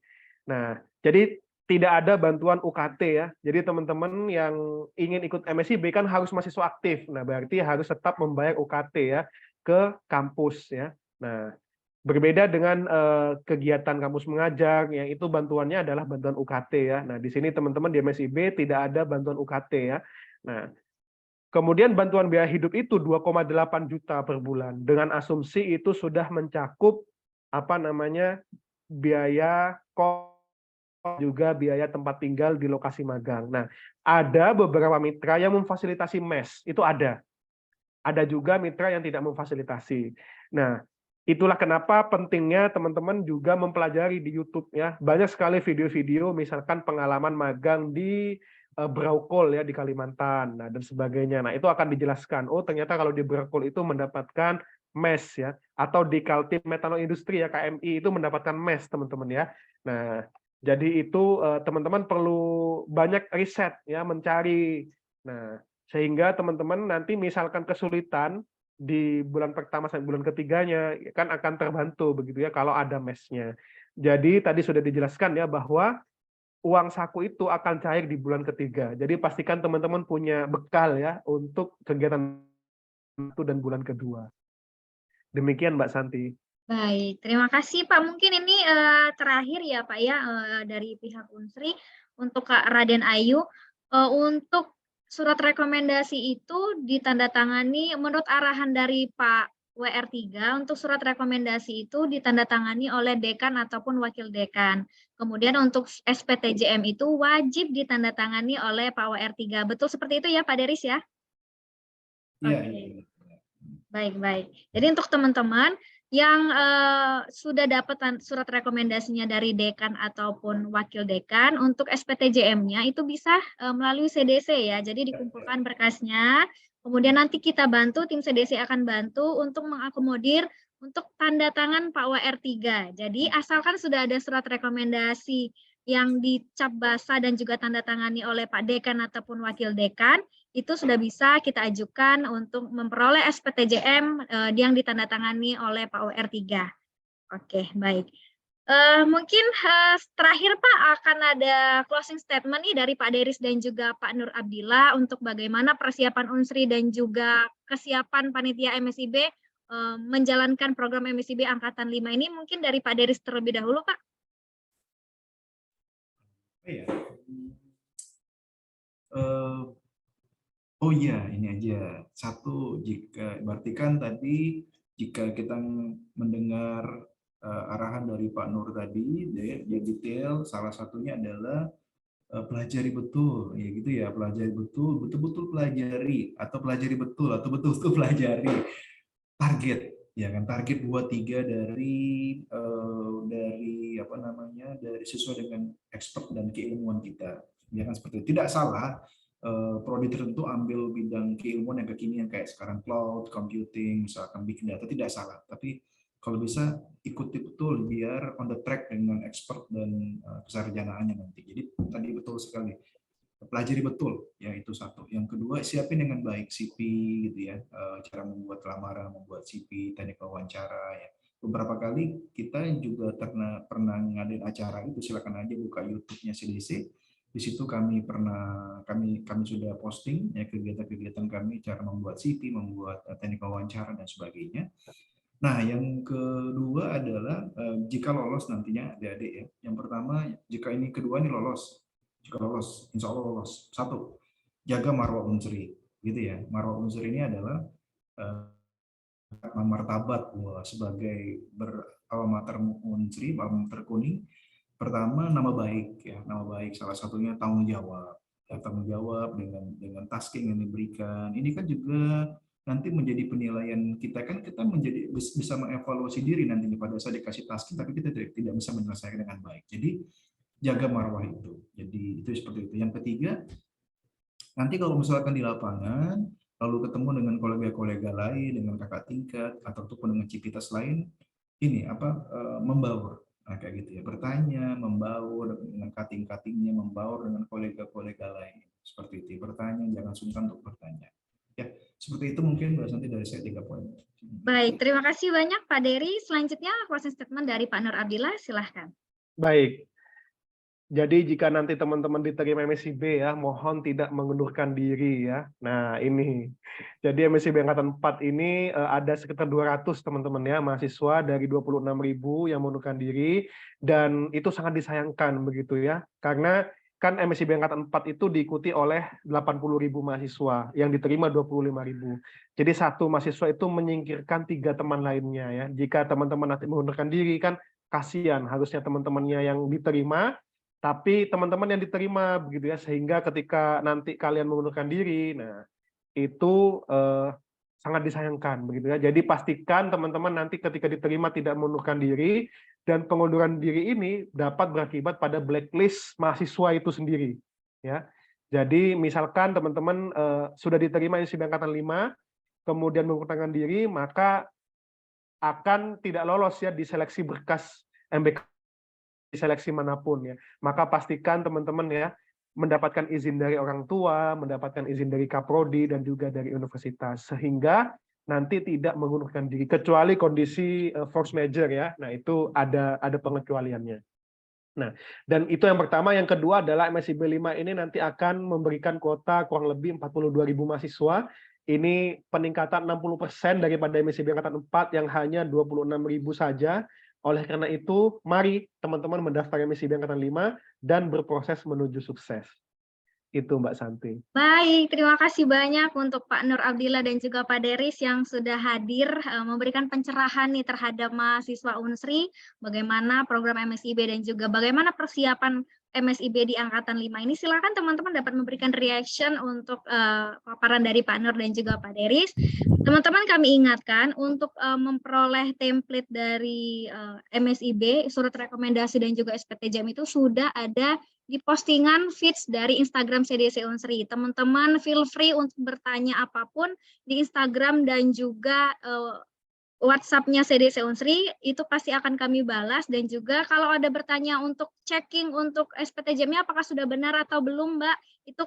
Nah, jadi tidak ada bantuan UKT ya. Jadi teman-teman yang ingin ikut MSIB kan harus mahasiswa aktif. Nah, berarti harus tetap membayar UKT ya ke kampus ya. Nah, berbeda dengan kegiatan kampus mengajar yang itu bantuannya adalah bantuan UKT ya. Nah, di sini teman-teman di MSIB tidak ada bantuan UKT ya. Nah, kemudian bantuan biaya hidup itu 2,8 juta per bulan dengan asumsi itu sudah mencakup apa namanya biaya juga biaya tempat tinggal di lokasi magang. Nah, ada beberapa mitra yang memfasilitasi mes, itu ada. Ada juga mitra yang tidak memfasilitasi. Nah, itulah kenapa pentingnya teman-teman juga mempelajari di YouTube ya. Banyak sekali video-video misalkan pengalaman magang di Braukol ya di Kalimantan, nah, dan sebagainya. Nah, itu akan dijelaskan. Oh, ternyata kalau di Braukol itu mendapatkan mes ya, atau di Kaltim Metanol Industri ya KMI itu mendapatkan mes teman-teman ya. Nah, jadi itu teman-teman perlu banyak riset ya, mencari. Nah, sehingga teman-teman nanti misalkan kesulitan di bulan pertama sampai bulan ketiganya kan akan terbantu begitu ya kalau ada mesnya. Jadi tadi sudah dijelaskan ya bahwa uang saku itu akan cair di bulan ketiga. Jadi pastikan teman-teman punya bekal ya untuk kegiatan itu dan bulan kedua. Demikian Mbak Santi. Baik, terima kasih Pak. Mungkin ini terakhir ya Pak ya dari pihak Unsri untuk Kak Raden Ayu. Untuk surat rekomendasi itu ditandatangani menurut arahan dari Pak WR3 untuk surat rekomendasi itu ditandatangani oleh dekan ataupun wakil dekan. Kemudian untuk SPTJM itu wajib ditandatangani oleh Pak WR3. Betul seperti itu ya Pak Deris ya? Iya, Oke. iya. Baik-baik. Jadi untuk teman-teman yang sudah dapat surat rekomendasinya dari dekan ataupun wakil dekan, untuk SPTJM-nya itu bisa melalui CDC ya. Jadi dikumpulkan berkasnya, kemudian nanti kita bantu, tim CDC akan bantu untuk mengakomodir untuk tanda tangan Pak WR3. Jadi asalkan sudah ada surat rekomendasi yang dicap basah dan juga tanda tangani oleh Pak Dekan ataupun wakil dekan, itu sudah bisa kita ajukan untuk memperoleh SPTJM yang ditandatangani oleh Pak WR3. Oke, baik. Mungkin terakhir Pak akan ada closing statement nih dari Pak Deris dan juga Pak Nur Abdillah untuk bagaimana persiapan Unsri dan juga kesiapan panitia MSIB menjalankan program MSIB Angkatan 5 ini. Mungkin dari Pak Deris terlebih dahulu, Pak. Iya. Oh iya, ini aja. Satu, berarti kan tadi jika kita mendengar arahan dari Pak Nur tadi, dia detail, salah satunya adalah pelajari betul, ya gitu ya, pelajari betul, betul-betul pelajari, atau pelajari betul, atau betul-betul pelajari target, ya kan, target 2-3 dari apa namanya, dari sesuai dengan expert dan keilmuan kita, ya kan, seperti itu. Tidak salah prodi tertentu ambil bidang keilmuan yang kekinian kayak sekarang cloud computing, misalkan big data, tidak salah, tapi kalau bisa ikuti betul biar on the track dengan expert dan kesarjanaannya nanti. Jadi tadi betul sekali, pelajari betul ya, itu satu. Yang kedua, siapin dengan baik CV gitu ya, cara membuat lamaran, membuat CV, teknik wawancara ya. Beberapa kali kita juga pernah ngadain acara itu, silakan aja buka YouTube-nya CDC. Di situ kami sudah posting ya kegiatan-kegiatan kami, cara membuat CV, membuat teknik wawancara dan sebagainya. Nah, yang kedua adalah jika lolos nantinya adik-adik ya. Yang pertama, jika ini kedua ini lolos, jika lolos, insya Allah lolos. Satu, jaga marwah Unsri, gitu ya. Marwah Unsri ini adalah martabat sebagai alamater Unsri, alamater Kuning. Pertama, nama baik ya, nama baik. Salah satunya tanggung jawab, ya, tanggung jawab dengan tasking yang diberikan. Ini kan juga nanti menjadi penilaian kita, kan kita menjadi bisa mengevaluasi diri nantinya pada saat dikasih tasking, tapi kita tidak bisa menyelesaikan dengan baik. Jadi jaga marwah itu. Jadi itu seperti itu. Yang ketiga, nanti kalau misalkan di lapangan lalu ketemu dengan kolega-kolega lain, dengan kakak tingkat ataupun dengan civitas lain, ini membaur. Nah, kayak gitu ya, bertanya, membaur dengan kating-katingnya, membaur dengan kolega-kolega lain. Seperti itu, bertanya, jangan sungkan untuk bertanya. Ya, seperti itu mungkin Mbak Santi dari saya 3 poin. Baik, terima kasih banyak Pak Dery. Selanjutnya closing statement dari Pak Nur Abdillah, silahkan. Baik. Jadi jika nanti teman-teman diterima MSIB ya, mohon tidak mengundurkan diri ya. Nah ini, jadi MSIB Angkatan 4 ini ada sekitar 200 teman-teman ya, mahasiswa dari 26.000 yang mengundurkan diri, dan itu sangat disayangkan begitu ya, karena kan MSIB Angkatan 4 itu diikuti oleh 80.000 mahasiswa, yang diterima 25.000. Jadi satu mahasiswa itu menyingkirkan 3 teman lainnya ya. Jika teman-teman nanti mengundurkan diri kan kasihan, harusnya teman-temannya yang diterima tapi teman-teman yang diterima begitu ya, sehingga ketika nanti kalian mengundurkan diri, nah itu sangat disayangkan begitu ya. Jadi pastikan teman-teman nanti ketika diterima tidak mengundurkan diri, dan pengunduran diri ini dapat berakibat pada blacklist mahasiswa itu sendiri ya. Jadi misalkan teman-teman sudah diterima MSIB angkatan 5, kemudian mengundurkan diri, maka akan tidak lolos ya di seleksi berkas MBK, di seleksi manapun ya. Maka pastikan teman-teman ya mendapatkan izin dari orang tua, mendapatkan izin dari Kaprodi dan juga dari universitas, sehingga nanti tidak mengundurkan diri kecuali kondisi force majeure ya. Nah, itu ada pengecualiannya. Nah, dan itu yang pertama. Yang kedua adalah MSIB 5 ini nanti akan memberikan kuota kurang lebih 42.000 mahasiswa. Ini peningkatan 60% daripada MSIB angkatan 4 yang hanya 26.000 saja. Oleh karena itu, mari teman-teman mendaftar MSIB angkatan 5 dan berproses menuju sukses. Itu Mbak Santi. Baik, terima kasih banyak untuk Pak Nur Abdillah dan juga Pak Deris yang sudah hadir memberikan pencerahan nih terhadap mahasiswa Unsri, bagaimana program MSIB dan juga bagaimana persiapan MSIB di angkatan 5 ini. Silakan teman-teman dapat memberikan reaction untuk paparan dari Pak Nur dan juga Pak Deris. Teman-teman kami ingatkan untuk memperoleh template dari MSIB, surat rekomendasi dan juga SPTJM itu sudah ada di postingan feeds dari Instagram CDC Unsri. Teman-teman feel free untuk bertanya apapun di Instagram dan juga WhatsApp-nya CDC Unsri, itu pasti akan kami balas. Dan juga kalau ada bertanya untuk checking untuk SPTJM-nya apakah sudah benar atau belum, Mbak, itu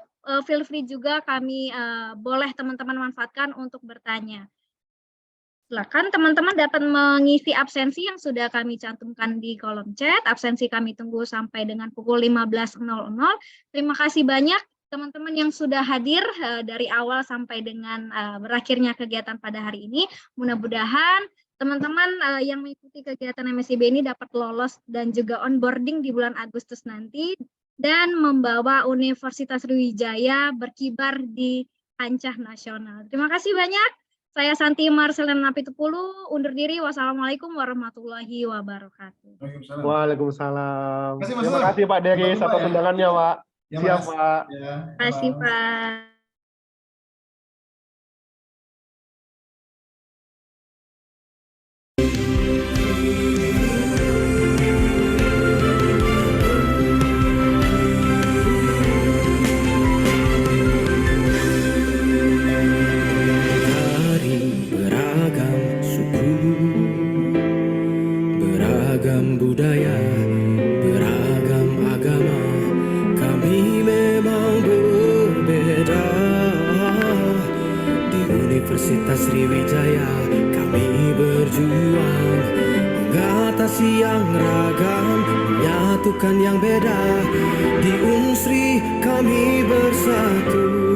feel free juga, kami boleh teman-teman manfaatkan untuk bertanya. Silakan teman-teman dapat mengisi absensi yang sudah kami cantumkan di kolom chat. Absensi kami tunggu sampai dengan pukul 15.00. Terima kasih banyak teman-teman yang sudah hadir dari awal sampai dengan berakhirnya kegiatan pada hari ini. Mudah-mudahan teman-teman yang mengikuti kegiatan MSIB ini dapat lolos dan juga onboarding di bulan Agustus nanti dan membawa Universitas Sriwijaya berkibar di kancah nasional. Terima kasih banyak. Saya Santi Marcelina Napitupulu, undur diri. Wassalamualaikum warahmatullahi wabarakatuh. Waalaikumsalam. Terima kasih Pak Deris atas undangannya, Pak. Ya, Siap, Mas. Pak. Ya, Terima kasih, Pak. Beragam budaya, beragam agama, kami memang berbeda. Di Universitas Sriwijaya kami berjuang mengatasi yang ragam, menyatukan yang beda. Di Unsri kami bersatu.